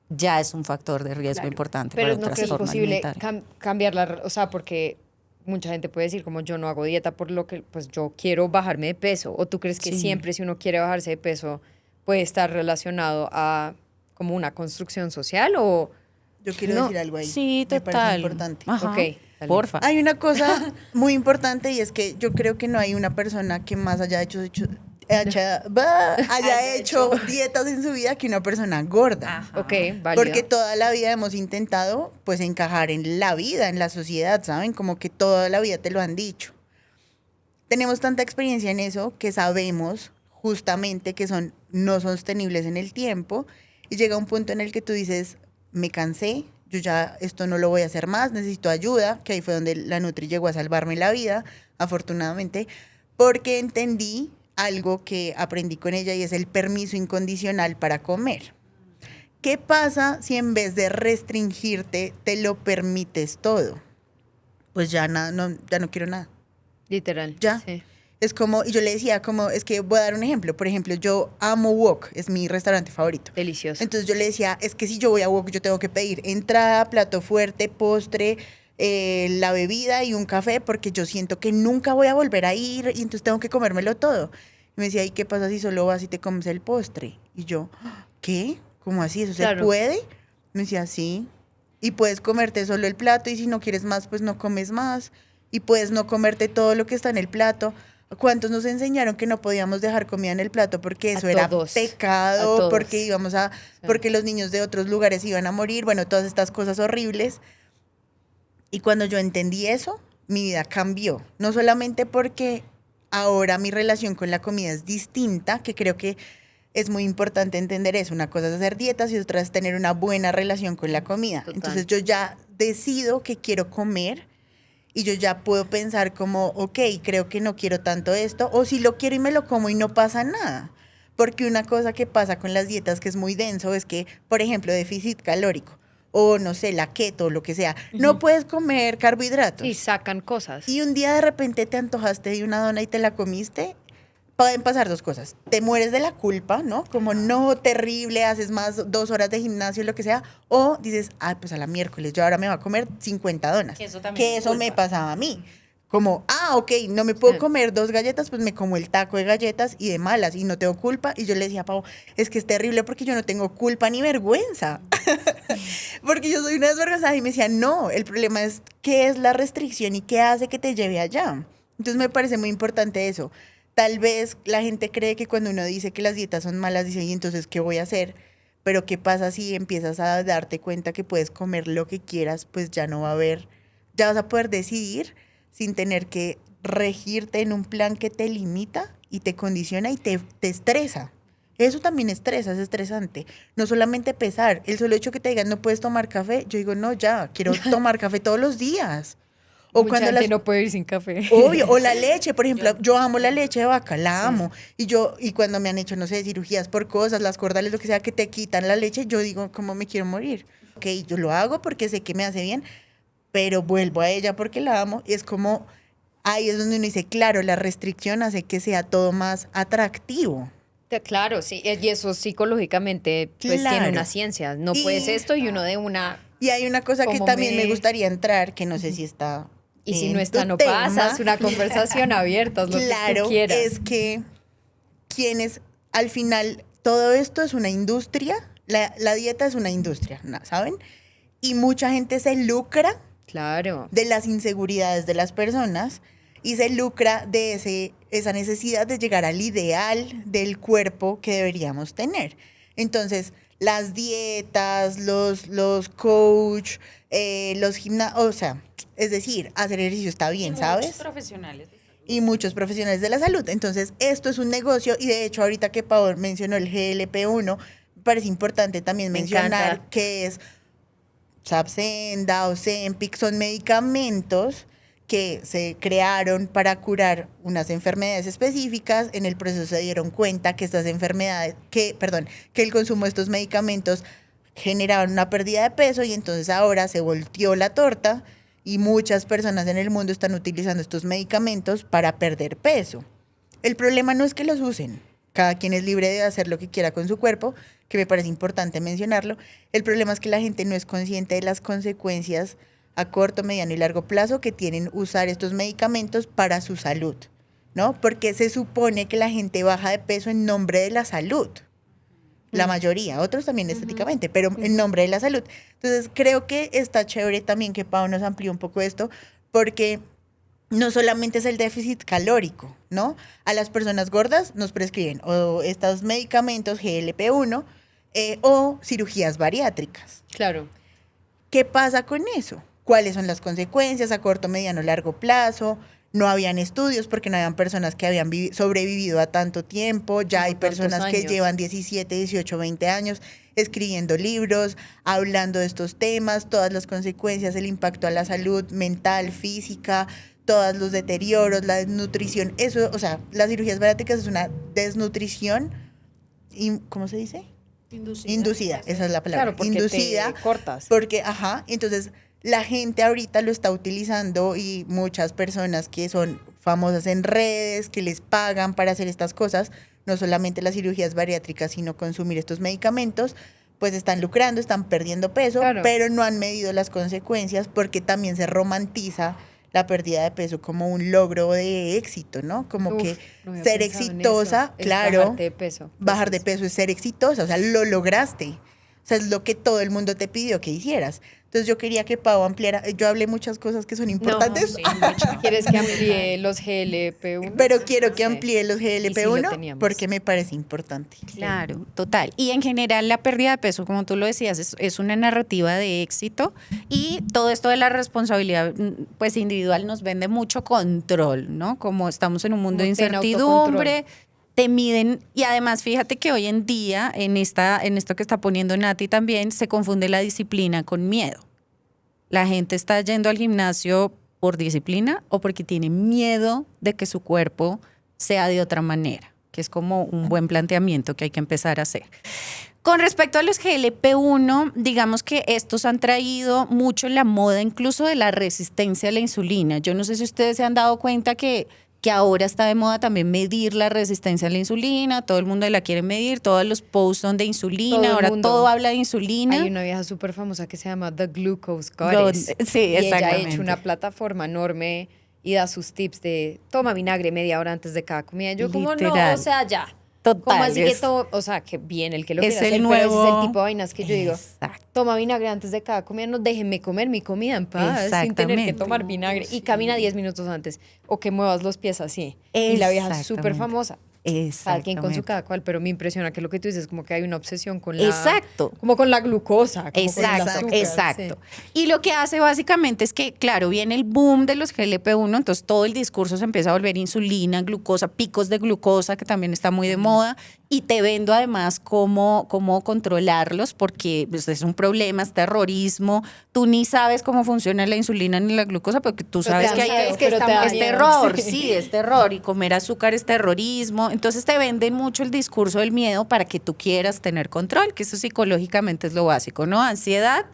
ya es un factor de riesgo Claro. importante Pero para un no que es trastorno posible alimentario. cambiarla, o sea, porque mucha gente puede decir como yo no hago dieta por lo que pues yo quiero bajarme de peso, o tú crees que Sí. siempre si uno quiere bajarse de peso puede estar relacionado a como una construcción social o Yo quiero No, decir algo ahí. Sí, Me total. parece importante. Ajá. Ok, dale. Porfa. Hay una cosa muy importante y es que yo creo que no hay una persona que más haya haya hecho dietas en su vida que una persona gorda. ok, válida. Porque toda la vida hemos intentado pues encajar en la vida, en la sociedad, ¿saben? Como que toda la vida te lo han dicho. Tenemos tanta experiencia en eso que sabemos justamente que son no sostenibles en el tiempo y llega un punto en el que tú dices, me cansé, yo ya esto no lo voy a hacer más, necesito ayuda, que ahí fue donde la Nutri llegó a salvarme la vida, afortunadamente, porque entendí algo que aprendí con ella y es el permiso incondicional para comer. ¿Qué pasa si en vez de restringirte te lo permites todo? Pues ya ya no quiero nada. Literal. Ya. Sí. Es como, y yo le decía, como, es que voy a dar un ejemplo. Por ejemplo, yo amo Wok, es mi restaurante favorito. Delicioso. Entonces yo le decía, es que si yo voy a Wok, yo tengo que pedir entrada, plato fuerte, postre, la bebida y un café, porque yo siento que nunca voy a volver a ir y entonces tengo que comérmelo todo. Y me decía, ¿y qué pasa si solo vas y te comes el postre? Y yo, ¿qué? ¿Cómo así? ¿Eso Claro. se puede? Me decía, sí. Y puedes comerte solo el plato y si no quieres más, pues no comes más. Y puedes no comerte todo lo que está en el plato. ¿Cuántos nos enseñaron que no podíamos dejar comida en el plato porque eso era todos, a pecado, todos. porque íbamos a, porque los niños de otros lugares iban a morir, bueno, todas estas cosas horribles? Y cuando yo entendí eso, mi vida cambió. No solamente porque ahora mi relación con la comida es distinta, que creo que es muy importante entender eso. Una cosa es hacer dietas y otra es tener una buena relación con la comida. Total. Entonces yo ya decido que quiero comer y yo ya puedo pensar como, ok, creo que no quiero tanto esto, o si lo quiero y me lo como y no pasa nada. Porque una cosa que pasa con las dietas que es muy denso es que, por ejemplo, déficit calórico, o no sé, la keto, o lo que sea, no puedes comer carbohidratos. Y sacan cosas. Y un día de repente te antojaste de una dona y te la comiste, pueden pasar dos cosas. Te mueres de la culpa, ¿no? Como no, terrible, haces más 2 horas de gimnasio, lo que sea. O dices, ay, pues a la miércoles, yo ahora me voy a comer 50 donas. Que eso también Que es eso me culpa. pasaba a mí. Como, ok, no me puedo Sí. comer 2 galletas, pues me como el taco de galletas y de malas y no tengo culpa. Y yo le decía a Pau, es que es terrible porque yo no tengo culpa ni vergüenza. Porque yo soy una desvergonzada. Y me decía, no, el problema es qué es la restricción y qué hace que te lleve allá. Entonces me parece muy importante eso. tal vez la gente cree que cuando uno dice que las dietas son malas, dice, ¿y entonces qué voy a hacer? Pero ¿qué pasa si empiezas a darte cuenta que puedes comer lo que quieras? Pues ya no va a haber, ya vas a poder decidir sin tener que regirte en un plan que te limita y te condiciona y te estresa. Eso también estresa, es estresante. No solamente pesar, el solo hecho que te digan no puedes tomar café, yo digo, no, ya, quiero tomar café todos los días. O Mucha cuando gente no puede ir sin café. Obvio, o la leche, por ejemplo, yo amo la leche de vaca, la amo. Y cuando me han hecho, no sé, cirugías por cosas, las cordales, lo que sea, que te quitan la leche, yo digo, ¿cómo me quiero morir? Ok, yo lo hago porque sé que me hace bien, pero vuelvo a ella porque la amo. Y es como, ahí es donde uno dice, claro, la restricción hace que sea todo más atractivo. Claro, sí, y eso psicológicamente pues tiene Claro. una ciencia. No Y- puedes esto y uno de una... Y hay una cosa que Como también me me- gustaría entrar, que no sé si está Y si en no está, tu no tema. pasa, es una conversación abierta, es lo que Claro, tú quieras. es que quienes al final todo esto es una industria, la dieta es una industria, ¿saben? Y mucha gente se lucra Claro. de las inseguridades de las personas y se lucra de esa necesidad de llegar al ideal del cuerpo que deberíamos tener. Entonces, las dietas, los coach, los gimnasios, o sea, es decir, hacer ejercicio está bien, ¿sabes? Muchos profesionales. Y muchos profesionales de la salud. Entonces, esto es un negocio y de hecho ahorita que Pau mencionó el GLP-1, me parece importante también Me mencionar encanta. que es Saxenda o Ozempic, son medicamentos que se crearon para curar unas enfermedades específicas. En el proceso se dieron cuenta que estas enfermedades, que el consumo de estos medicamentos generaban una pérdida de peso y entonces ahora se volteó la torta y muchas personas en el mundo están utilizando estos medicamentos para perder peso. El problema no es que los usen, cada quien es libre de hacer lo que quiera con su cuerpo, que me parece importante mencionarlo. El problema es que la gente no es consciente de las consecuencias a corto, mediano y largo plazo que tienen usar estos medicamentos para su salud, ¿no? Porque se supone que la gente baja de peso en nombre de la salud. La mayoría, otros también estéticamente, pero en nombre de la salud. Entonces, creo que está chévere también que Pau nos amplió un poco esto, porque no solamente es el déficit calórico, ¿no? A las personas gordas nos prescriben o estos medicamentos GLP-1 o cirugías bariátricas. Claro. ¿Qué pasa con eso? ¿Cuáles son las consecuencias a corto, mediano, largo plazo? No habían estudios porque no habían personas que habían sobrevivido a tanto tiempo. Ya hay Como tantos personas que años. llevan 17, 18, 20 años escribiendo libros, hablando de estos temas, todas las consecuencias, el impacto a la salud mental, física, todos los deterioros, la desnutrición. Eso, o sea, las cirugías bariátricas es una desnutrición, ¿cómo se dice? Inducida, esa es la palabra. Claro, porque Inducida. te cortas. Porque, entonces la gente ahorita lo está utilizando y muchas personas que son famosas en redes, que les pagan para hacer estas cosas, no solamente las cirugías bariátricas, sino consumir estos medicamentos, pues están lucrando, están perdiendo peso, Claro. pero no han medido las consecuencias porque también se romantiza la pérdida de peso como un logro de éxito, ¿no? Como Uf, que no había ser pensado en exitosa, eso. Es claro. bajarte de peso. Bajar de peso es ser exitosa, o sea, lo lograste. O sea, es lo que todo el mundo te pidió que hicieras. Entonces yo quería que Pau ampliara, yo hablé muchas cosas que son importantes, No, sí, mucho. ¿Quieres que amplíe los GLP-1? pero quiero que Sí. amplíe los Y sí lo GLP-1 teníamos. porque me parece importante. Claro, total. Y en general la pérdida de peso, como tú lo decías, es una narrativa de éxito y todo esto de la responsabilidad pues individual nos vende mucho control, ¿no? Como estamos en un mundo de Como ten incertidumbre, te miden y además fíjate que hoy en día en esto que está poniendo Nati también se confunde la disciplina con miedo. La gente está yendo al gimnasio por disciplina o porque tiene miedo de que su cuerpo sea de otra manera, que es como un buen planteamiento que hay que empezar a hacer. Con respecto a los GLP-1, digamos que estos han traído mucho la moda incluso de la resistencia a la insulina. Yo no sé si ustedes se han dado cuenta que ahora está de moda también medir la resistencia a la insulina, todo el mundo la quiere medir, todos los posts son de Todo insulina, el ahora mundo. todo habla de insulina. Hay una vieja súper famosa que se llama The Glucose Goddess. Sí, y ella ha exactamente. hecho una plataforma enorme y da sus tips de toma vinagre media hora antes de cada comida. Yo como no, Literal. o sea, ya. Total. ¿Cómo así que es- todo, o sea, que bien el que lo es quiera el hacer, pero ese es el nuevo- tipo de vainas que yo digo, Exacto. toma vinagre antes de cada comida, no déjenme comer mi comida en paz, sin tener que Exactamente. tomar vinagre, y camina 10 minutos antes, o que muevas los pies así. Y la vieja es súper Exactamente. famosa. Cada quien con su Exactamente. cada cual, pero me impresiona que lo que tú dices, como que hay una obsesión con la... Exacto. Como con la glucosa. Como con el Exacto, azúcar, exacto. sí. Y lo que hace básicamente es que, claro, viene el boom de los GLP-1, entonces todo el discurso se empieza a volver insulina, glucosa, picos de glucosa, que también está muy de moda, y te vendo además cómo controlarlos, porque pues, es un problema, es terrorismo. Tú ni sabes cómo funciona la insulina ni la glucosa, porque tú Pero te sabes da que hay miedo, que pero te da es miedo, terror, sí. sí, es terror, y comer azúcar es terrorismo. Entonces te venden mucho el discurso del miedo para que tú quieras tener control, que eso psicológicamente es lo básico, ¿no? Ansiedad,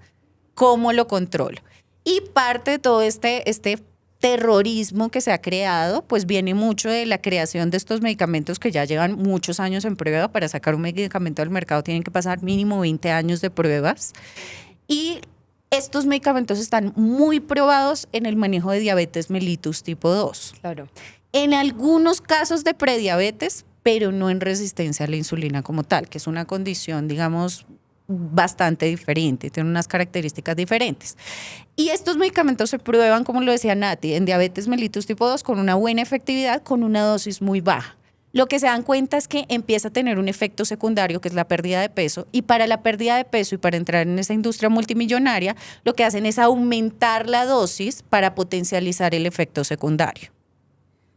¿cómo lo controlo? Y parte de todo este terrorismo que se ha creado, pues viene mucho de la creación de estos medicamentos que ya llevan muchos años en prueba. Para sacar un medicamento al mercado tienen que pasar mínimo 20 años de pruebas. Y estos medicamentos están muy probados en el manejo de diabetes mellitus tipo 2. Claro. En algunos casos de prediabetes, pero no en resistencia a la insulina como tal, que es una condición, digamos, bastante diferente, tiene unas características diferentes. Y estos medicamentos se prueban, como lo decía Nati, en diabetes mellitus tipo 2 con una buena efectividad, con una dosis muy baja. Lo que se dan cuenta es que empieza a tener un efecto secundario, que es la pérdida de peso, y para la pérdida de peso y para entrar en esa industria multimillonaria, lo que hacen es aumentar la dosis para potencializar el efecto secundario.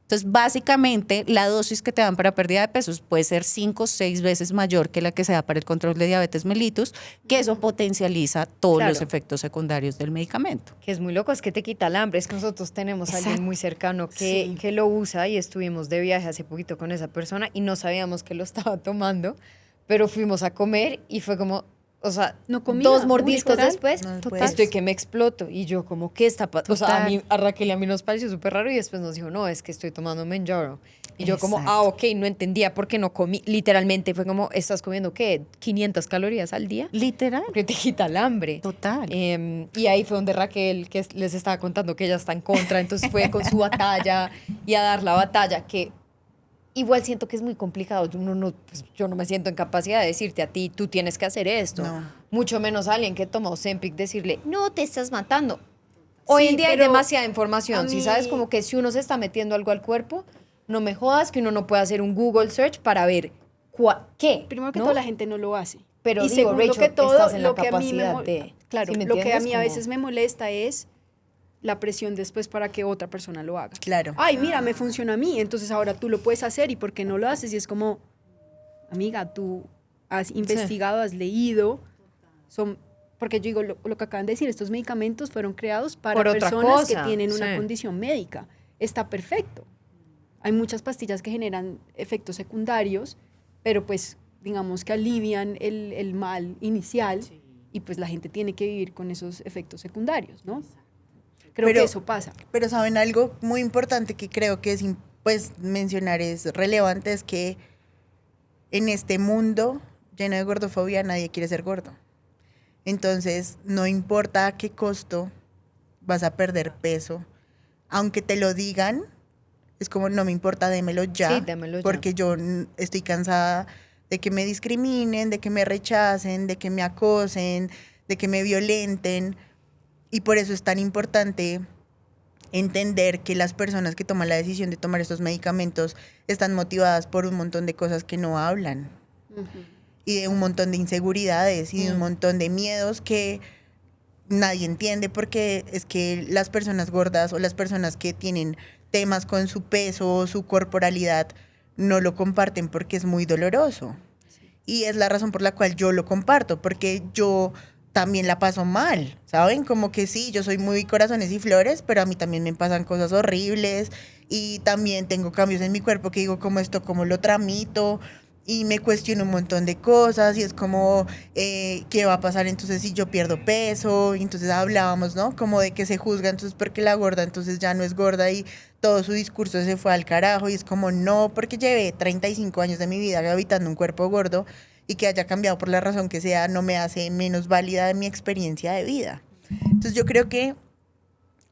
Entonces, básicamente, la dosis que te dan para pérdida de peso puede ser 5 o 6 veces mayor que la que se da para el control de diabetes mellitus, que eso potencializa todos Claro. los efectos secundarios del medicamento. Que es muy loco, es que te quita el hambre. Es que nosotros tenemos a alguien Exacto. muy cercano que lo usa y estuvimos de viaje hace poquito con esa persona y no sabíamos que lo estaba tomando, pero fuimos a comer y fue como, o sea, No comía, 2 mordiscos total. después, No total, puedes. estoy que me exploto. Y yo como, ¿qué está pasando? O sea, Total. a mí, a Raquel y a mí nos pareció súper raro y después nos dijo, no, es que estoy tomando Mounjaro. Y yo como, Exacto. ok, no entendía por qué no comí. Literalmente fue como, ¿estás comiendo qué? ¿500 calorías al día? Literal. Porque te quita el hambre. Total. Y ahí fue donde Raquel, que les estaba contando que ella está en contra, entonces fue con su batalla y a dar la batalla, que igual siento que es muy complicado. Pues, yo no me siento en capacidad de decirte a ti, tú tienes que hacer esto. No. Mucho menos a alguien que toma Ozempic decirle, no, te estás matando. Hoy Sí, en día hay pero demasiada a información, ¿sí mí- sabes? Como que si uno se está metiendo algo al cuerpo, no me jodas que uno no puede hacer un Google search para ver qué. Primero que ¿no? todo, la gente no lo hace. Pero y digo, segundo Rachel, que todo, estás en la lo que a mí me capacidad de... claro, ¿sí me lo que a entiendes? mí a Como- veces me molesta es la presión después para que otra persona lo haga. Claro. Ay, mira, me funciona a mí, entonces ahora tú lo puedes hacer y ¿por qué no lo haces? Y es como, amiga, tú has investigado, has leído, porque yo digo, lo que acaban de decir, estos medicamentos fueron creados para Por otra personas cosa, que tienen una sí. condición médica. Está perfecto. Hay muchas pastillas que generan efectos secundarios, pero pues digamos que alivian el mal inicial y pues la gente tiene que vivir con esos efectos secundarios, ¿no? Creo Pero- que eso pasa. Pero saben algo muy importante que creo que es pues mencionar es relevante, es que en este mundo lleno de gordofobia nadie quiere ser gordo. Entonces, no importa a qué costo vas a perder peso, aunque te lo digan, es como no me importa, démelo ya, Sí, démelo ya. porque yo estoy cansada de que me discriminen, de que me rechacen, de que me acosen, de que me violenten. Y por eso es tan importante entender que las personas que toman la decisión de tomar estos medicamentos están motivadas por un montón de cosas que no hablan y de un montón de inseguridades y de un montón de miedos que nadie entiende, porque es que las personas gordas o las personas que tienen temas con su peso o su corporalidad no lo comparten porque es muy doloroso. Y es la razón por la cual yo lo comparto, porque yo también la paso mal, ¿saben? Como que sí, yo soy muy corazones y flores, pero a mí también me pasan cosas horribles y también tengo cambios en mi cuerpo que digo, ¿cómo esto, cómo lo tramito? Y me cuestiono un montón de cosas y es como, ¿qué va a pasar entonces si yo pierdo peso? Y entonces hablábamos, ¿no? Como de que se juzga entonces porque la gorda entonces ya no es gorda y todo su discurso se fue al carajo y es como, no, porque llevé 35 años de mi vida habitando un cuerpo gordo y que haya cambiado por la razón que sea no me hace menos válida de mi experiencia de vida. Entonces yo creo que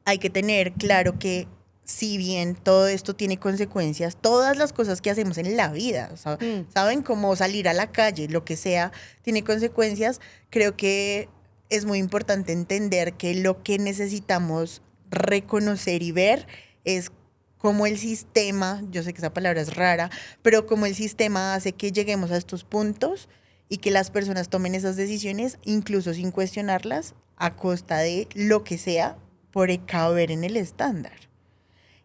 hay que tener claro que si bien todo esto tiene consecuencias, todas las cosas que hacemos en la vida, ¿saben? Como salir a la calle, lo que sea, tiene consecuencias. Creo que es muy importante entender que lo que necesitamos reconocer y ver es cómo el sistema, yo sé que esa palabra es rara, pero cómo el sistema hace que lleguemos a estos puntos y que las personas tomen esas decisiones, incluso sin cuestionarlas, a costa de lo que sea, por caber en el estándar.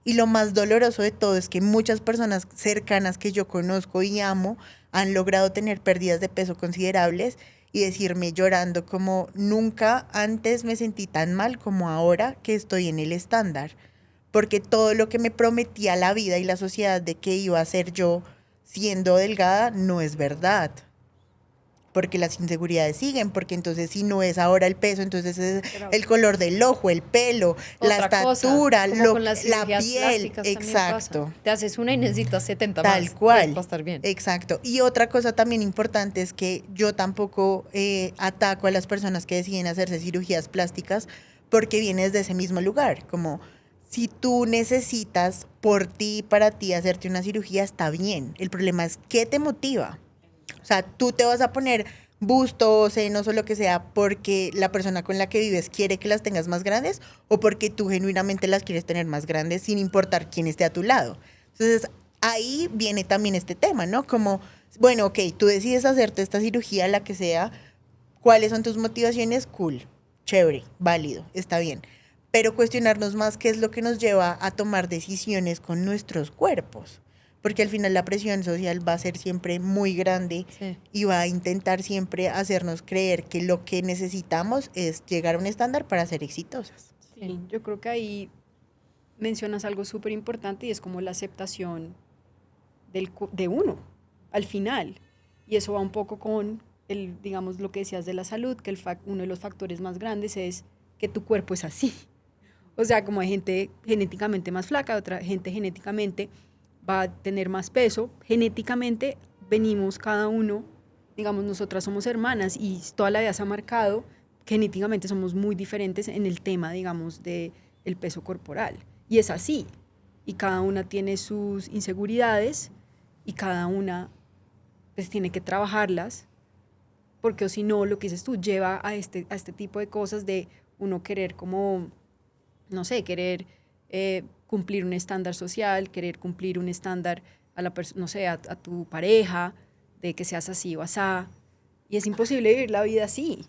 Y lo más doloroso de todo es que muchas personas cercanas que yo conozco y amo han logrado tener pérdidas de peso considerables y decirme llorando como nunca antes me sentí tan mal como ahora que estoy en el estándar. Porque todo lo que me prometía la vida y la sociedad de que iba a ser yo siendo delgada no es verdad. Porque las inseguridades siguen, porque entonces si no es ahora el peso, entonces es el color del ojo, el pelo, la estatura, la piel, exacto. Te haces una y necesitas 70 Tal más. cual. Para estar bien. Exacto. Y otra cosa también importante es que yo tampoco ataco a las personas que deciden hacerse cirugías plásticas porque viene desde ese mismo lugar, como si tú necesitas por ti, para ti, hacerte una cirugía, está bien. El problema es qué te motiva. O sea, tú te vas a poner busto, senos o lo que sea porque la persona con la que vives quiere que las tengas más grandes o porque tú genuinamente las quieres tener más grandes sin importar quién esté a tu lado. Entonces, ahí viene también este tema, ¿no? Como, bueno, ok, tú decides hacerte esta cirugía, la que sea, ¿cuáles son tus motivaciones? Cool, chévere, válido, está bien. Pero cuestionarnos más qué es lo que nos lleva a tomar decisiones con nuestros cuerpos. Porque al final la presión social va a ser siempre muy grande y va a intentar siempre hacernos creer que lo que necesitamos es llegar a un estándar para ser exitosas. Sí, yo creo que ahí mencionas algo súper importante y es como la aceptación de uno al final. Y eso va un poco con, digamos, lo que decías de la salud, que uno de los factores más grandes es que tu cuerpo es así. O sea, como hay gente genéticamente más flaca, otra gente genéticamente va a tener más peso. Genéticamente venimos cada uno, digamos, nosotras somos hermanas y toda la vida se ha marcado, genéticamente somos muy diferentes en el tema, digamos, del peso corporal. Y es así. Y cada una tiene sus inseguridades y cada una pues tiene que trabajarlas, porque o si no, lo que dices tú, lleva a este tipo de cosas de uno querer como, no sé, querer cumplir un estándar social, querer cumplir un estándar a la no sé, a tu pareja, de que seas así o asá, y es imposible vivir la vida así.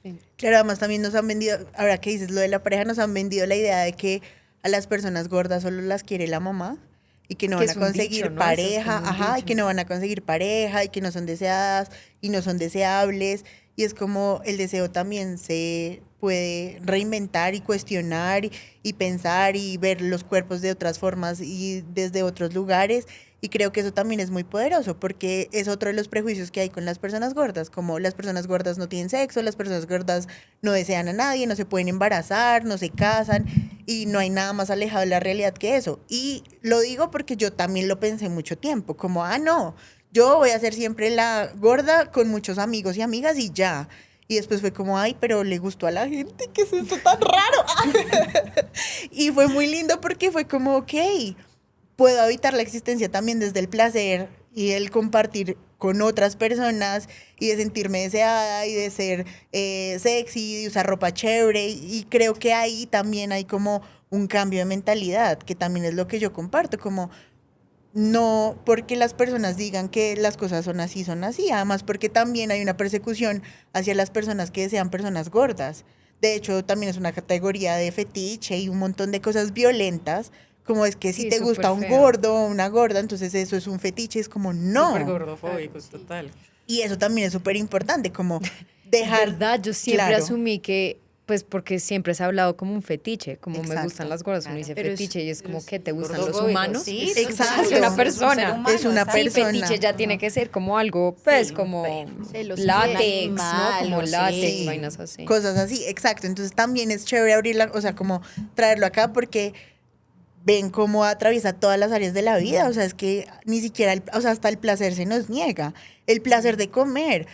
Sí. Claro, además también nos han vendido, ahora que dices lo de la pareja, nos han vendido la idea de que a las personas gordas solo las quiere la mamá y que no van a conseguir dicho, pareja, ¿no? Ajá, y que no van a conseguir pareja y que no son deseadas y no son deseables, y es como el deseo también se puede reinventar y cuestionar y pensar y ver los cuerpos de otras formas y desde otros lugares, y creo que eso también es muy poderoso porque es otro de los prejuicios que hay con las personas gordas, como las personas gordas no tienen sexo, las personas gordas no desean a nadie, no se pueden embarazar, no se casan, y no hay nada más alejado de la realidad que eso. Y lo digo porque yo también lo pensé mucho tiempo, como, no, yo voy a ser siempre la gorda con muchos amigos y amigas y ya. Y después fue como, pero le gustó a la gente, ¿qué es esto tan raro? Y fue muy lindo porque fue como, ok, puedo habitar la existencia también desde el placer y el compartir con otras personas y de sentirme deseada y de ser sexy, de usar ropa chévere, y creo que ahí también hay como un cambio de mentalidad, que también es lo que yo comparto, como no porque las personas digan que las cosas son así, además porque también hay una persecución hacia las personas que desean personas gordas. De hecho, también es una categoría de fetiche y un montón de cosas violentas, como es que si te gusta un gordo o una gorda, entonces eso es un fetiche, es como no. Súper gordofóbico, total. Y eso también es súper importante, como dejar... ¿Verdad? Yo siempre claro. asumí que, pues porque siempre se ha hablado como un fetiche, como Exacto. me gustan las gordas, uno dice fetiche y es como que te gustan los gordofóbico, humanos. sí, exacto. Es una persona. humano, es una exacto. persona. Sí, fetiche ya tiene que ser como algo, pues Sí, como celos, látex, ¿no? animal, Como sí. látex, vainas así. Cosas así, exacto. Entonces también es chévere abrirla, o sea, como traerlo acá porque ven cómo atraviesa todas las áreas de la vida. O sea, es que ni siquiera, o sea, hasta el placer se nos niega. El placer de comer.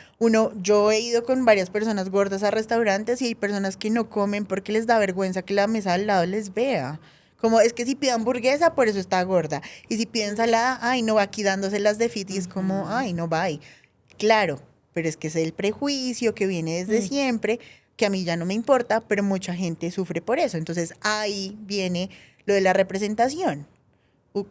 Yo he ido con varias personas gordas a restaurantes y hay personas que no comen porque les da vergüenza que la mesa al lado les vea. Como es que si pide hamburguesa, por eso está gorda. Y si pide ensalada, ay, no, aquí dándose las de fit y es como, ay, no, bye. Claro, pero es que es el prejuicio que viene desde siempre, que a mí ya no me importa, pero mucha gente sufre por eso. Entonces ahí viene lo de la representación.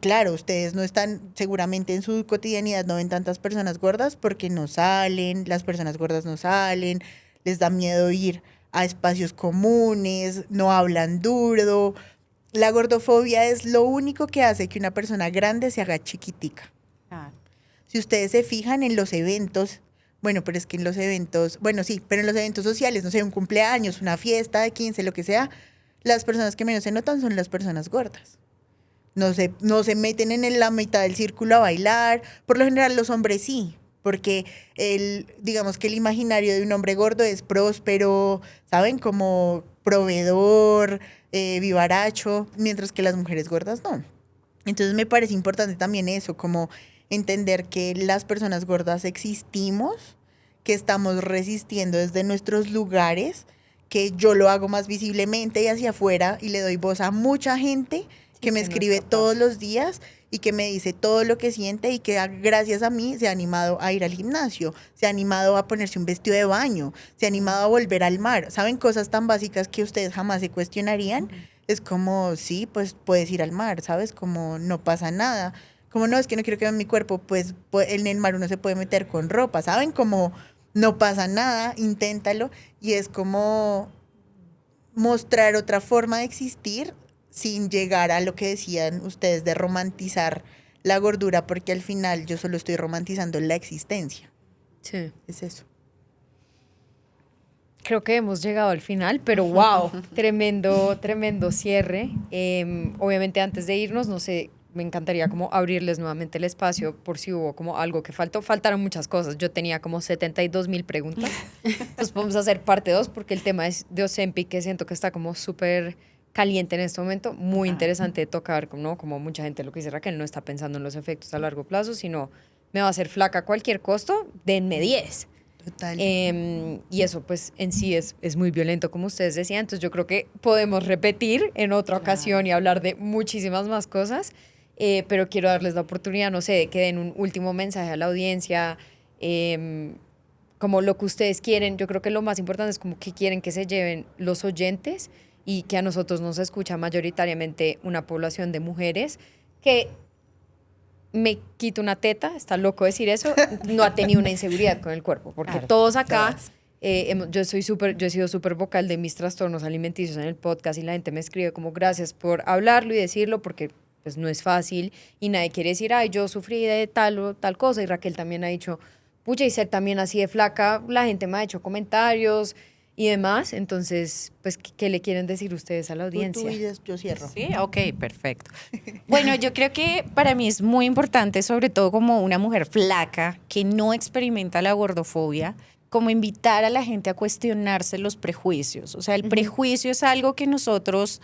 Claro, ustedes no están, seguramente en su cotidianidad no ven tantas personas gordas porque no salen, las personas gordas no salen, les da miedo ir a espacios comunes, no hablan duro. La gordofobia es lo único que hace que una persona grande se haga chiquitica. Si ustedes se fijan en los eventos, bueno, pero es que en los eventos, bueno, sí, pero en los eventos sociales, no sé, un cumpleaños, una fiesta de 15, lo que sea, las personas que menos se notan son las personas gordas. No se meten en la mitad del círculo a bailar. Por lo general los hombres sí, porque digamos que el imaginario de un hombre gordo es próspero, ¿saben? Como proveedor, vivaracho, mientras que las mujeres gordas no. Entonces me parece importante también eso, como entender que las personas gordas existimos, que estamos resistiendo desde nuestros lugares, que yo lo hago más visiblemente y hacia afuera y le doy voz a mucha gente que me escribe todos los días y que me dice todo lo que siente y que gracias a mí se ha animado a ir al gimnasio, se ha animado a ponerse un vestido de baño, se ha animado a volver al mar. ¿Saben? Cosas tan básicas que ustedes jamás se cuestionarían. Es como, sí, pues puedes ir al mar, ¿sabes? Como no pasa nada. Como no, es que no quiero que vean mi cuerpo, pues en el mar uno se puede meter con ropa, ¿saben? Como no pasa nada, inténtalo. Y es como mostrar otra forma de existir sin llegar a lo que decían ustedes de romantizar la gordura, porque al final yo solo estoy romantizando la existencia. Sí. Es eso. Creo que hemos llegado al final, pero wow, tremendo cierre. Obviamente antes de irnos, no sé, me encantaría como abrirles nuevamente el espacio por si hubo como algo que faltó. Faltaron muchas cosas. Yo tenía como 72,000 preguntas. Entonces vamos a hacer parte 2 porque el tema es de Ozempic, que siento que está como súper caliente en este momento, muy interesante de tocar, ¿no? Como mucha gente lo que dice Raquel, no está pensando en los efectos a largo plazo, sino me va a hacer flaca a cualquier costo, denme 10. Total. Y eso pues en sí es muy violento, como ustedes decían, entonces yo creo que podemos repetir en otra ocasión y hablar de muchísimas más cosas, pero quiero darles la oportunidad, no sé, de que den un último mensaje a la audiencia, como lo que ustedes quieren. Yo creo que lo más importante es como que quieren que se lleven los oyentes y que a nosotros nos escucha mayoritariamente una población de mujeres que me quito una teta, está loco decir eso, no ha tenido una inseguridad con el cuerpo, porque Claro, todos acá, yo he sido súper vocal de mis trastornos alimenticios en el podcast y la gente me escribe como gracias por hablarlo y decirlo, porque pues no es fácil y nadie quiere decir, ay, yo sufrí de tal o tal cosa, y Raquel también ha dicho, pucha, y ser también así de flaca, la gente me ha hecho comentarios y demás. Entonces, pues, ¿qué le quieren decir ustedes a la audiencia? Yo cierro. Sí, ok, perfecto. Bueno, yo creo que para mí es muy importante, sobre todo como una mujer flaca que no experimenta la gordofobia, como invitar a la gente a cuestionarse los prejuicios. O sea, el prejuicio es algo que nosotros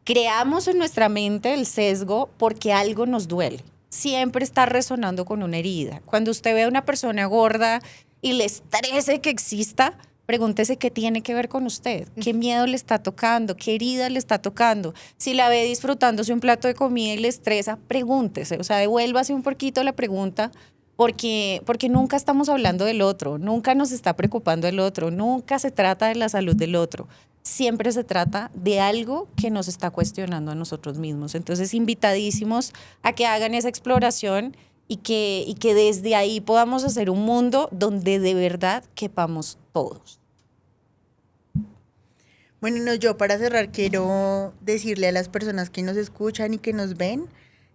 creamos en nuestra mente, el sesgo, porque algo nos duele. Siempre está resonando con una herida. Cuando usted ve a una persona gorda y le estrese que exista, pregúntese qué tiene que ver con usted, qué miedo le está tocando, qué herida le está tocando. Si la ve disfrutándose un plato de comida y le estresa, pregúntese, o sea, devuélvase un poquito la pregunta, porque nunca estamos hablando del otro, nunca nos está preocupando el otro, nunca se trata de la salud del otro, siempre se trata de algo que nos está cuestionando a nosotros mismos. Entonces, invitadísimos a que hagan esa exploración y que desde ahí podamos hacer un mundo donde de verdad quepamos todos. Bueno, no, yo para cerrar quiero decirle a las personas que nos escuchan y que nos ven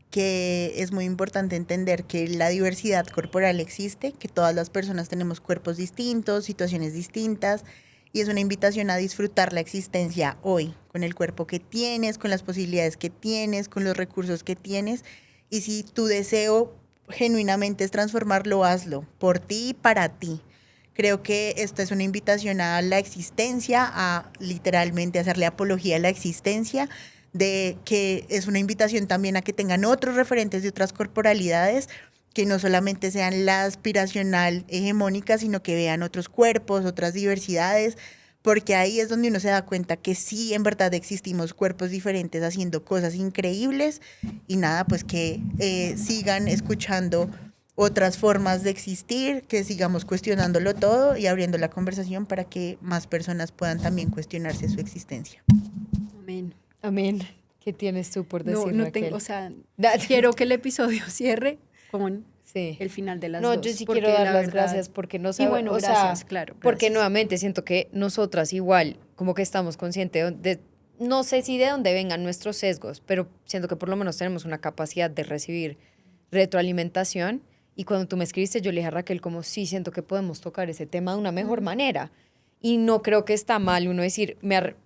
que es muy importante entender que la diversidad corporal existe, que todas las personas tenemos cuerpos distintos, situaciones distintas, y es una invitación a disfrutar la existencia hoy, con el cuerpo que tienes, con las posibilidades que tienes, con los recursos que tienes, y si tu deseo genuinamente es transformarlo, hazlo, por ti y para ti. Creo que esta es una invitación a la existencia, a literalmente hacerle apología a la existencia, de que es una invitación también a que tengan otros referentes de otras corporalidades, que no solamente sean la aspiracional hegemónica, sino que vean otros cuerpos, otras diversidades, porque ahí es donde uno se da cuenta que sí, en verdad existimos cuerpos diferentes haciendo cosas increíbles y nada, pues que sigan escuchando otras formas de existir, que sigamos cuestionándolo todo y abriendo la conversación para que más personas puedan también cuestionarse su existencia. Amén. Amén. ¿Qué tienes tú por decir, No Raquel? tengo, o sea, quiero que el episodio cierre con Sí. el final de las No, dos. yo sí porque quiero dar la las verdad- gracias porque no Y sabemos, bueno, o sea, gracias, claro. porque gracias. nuevamente siento que nosotras igual, como que estamos conscientes no sé si de dónde vengan nuestros sesgos, pero siento que por lo menos tenemos una capacidad de recibir retroalimentación. Y cuando tú me escribiste, yo le dije a Raquel como, sí, siento que podemos tocar ese tema de una mejor manera. Y no creo que está mal uno decir,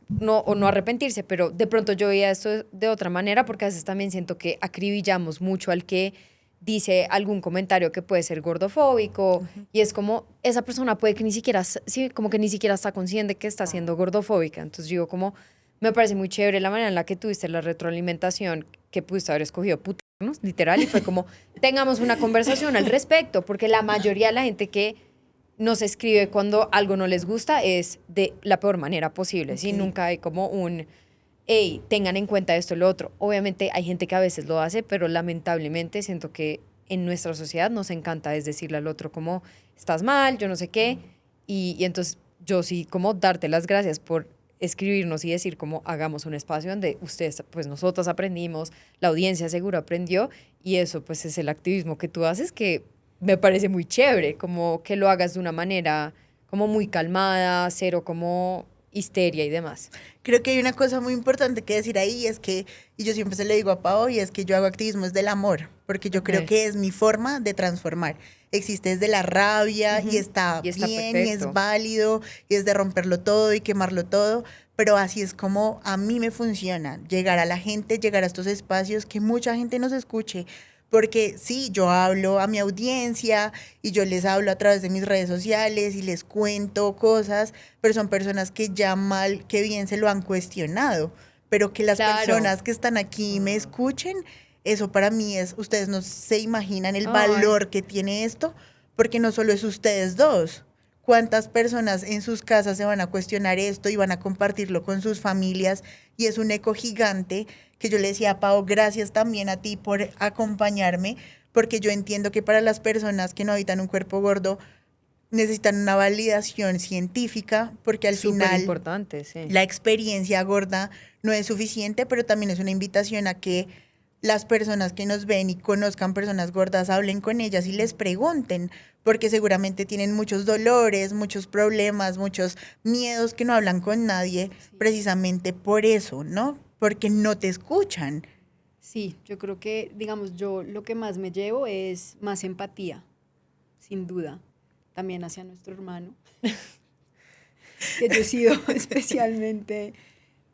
no, o no arrepentirse, pero de pronto yo veía esto de otra manera, porque a veces también siento que acribillamos mucho al que dice algún comentario que puede ser gordofóbico, y es como, esa persona puede que ni siquiera, sí, como que ni siquiera está consciente que está siendo gordofóbica. Entonces yo como, me parece muy chévere la manera en la que tuviste la retroalimentación, que pudiste haber escogido putarnos, literal, y fue como, tengamos una conversación al respecto, porque la mayoría de la gente que nos escribe cuando algo no les gusta es de la peor manera posible, ¿sí? Ok. Nunca hay como un, hey, tengan en cuenta esto y lo otro. Obviamente hay gente que a veces lo hace, pero lamentablemente siento que en nuestra sociedad nos encanta es decirle al otro como, estás mal, yo no sé qué, y entonces yo sí como darte las gracias por escribirnos y decir como hagamos un espacio donde ustedes, pues nosotros aprendimos, la audiencia seguro aprendió, y eso pues es el activismo que tú haces, que me parece muy chévere, como que lo hagas de una manera como muy calmada, cero como histeria y demás. Creo que hay una cosa muy importante que decir ahí, es que, y yo siempre se lo digo a Pau, y es que yo hago activismo desde el amor, porque yo creo Ok. que es mi forma de transformar. Existe desde la rabia y está Y está bien y perfecto. es válido y es de romperlo todo y quemarlo todo, pero así es como a mí me funciona, llegar a la gente, llegar a estos espacios, que mucha gente nos escuche. Porque sí, yo hablo a mi audiencia y yo les hablo a través de mis redes sociales y les cuento cosas, pero son personas que ya mal, que bien se lo han cuestionado, pero que las Claro. personas que están aquí me escuchen, eso para mí es, ustedes no se imaginan el Ay. valor que tiene esto, porque no solo es ustedes dos. ¿Cuántas personas en sus casas se van a cuestionar esto y van a compartirlo con sus familias? Y es un eco gigante que yo le decía a Pau, gracias también a ti por acompañarme, porque yo entiendo que para las personas que no habitan un cuerpo gordo necesitan una validación científica, porque al Súper final importante, sí. la experiencia gorda no es suficiente, pero también es una invitación a que las personas que nos ven y conozcan personas gordas hablen con ellas y les pregunten, porque seguramente tienen muchos dolores, muchos problemas, muchos miedos que no hablan con nadie, precisamente por eso, ¿no? Porque no te escuchan. Sí, yo creo que, digamos, yo lo que más me llevo es más empatía, sin duda, también hacia nuestro hermano, que yo he sido especialmente,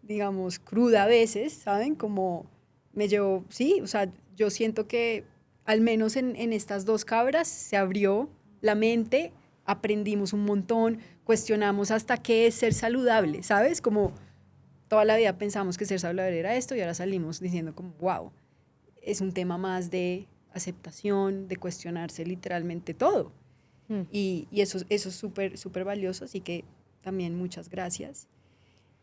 digamos, cruda a veces, ¿saben? Como me llevo, sí, o sea, yo siento que al menos en estas dos cabras se abrió la mente, aprendimos un montón, cuestionamos hasta qué es ser saludable, ¿sabes? Como toda la vida pensamos que ser saludable era esto y ahora salimos diciendo como, wow, es un tema más de aceptación, de cuestionarse literalmente todo. Y eso es súper, súper valioso, así que también muchas gracias.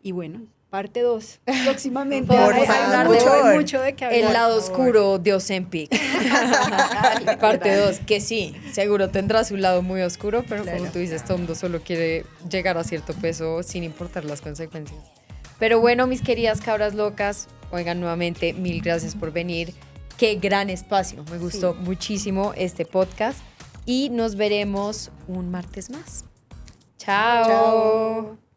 Y bueno, parte 2, próximamente. Por hay favor. mucho de qué hablar. El lado por favor. oscuro de Ozempic. Parte 2, que sí, seguro tendrá su lado muy oscuro, pero Claro. como tú dices, todo el mundo solo quiere llegar a cierto peso sin importar las consecuencias. Pero bueno, mis queridas cabras locas, oigan, nuevamente, mil gracias por venir. Qué gran espacio, me gustó muchísimo este podcast y nos veremos un martes más. Chao. Chao.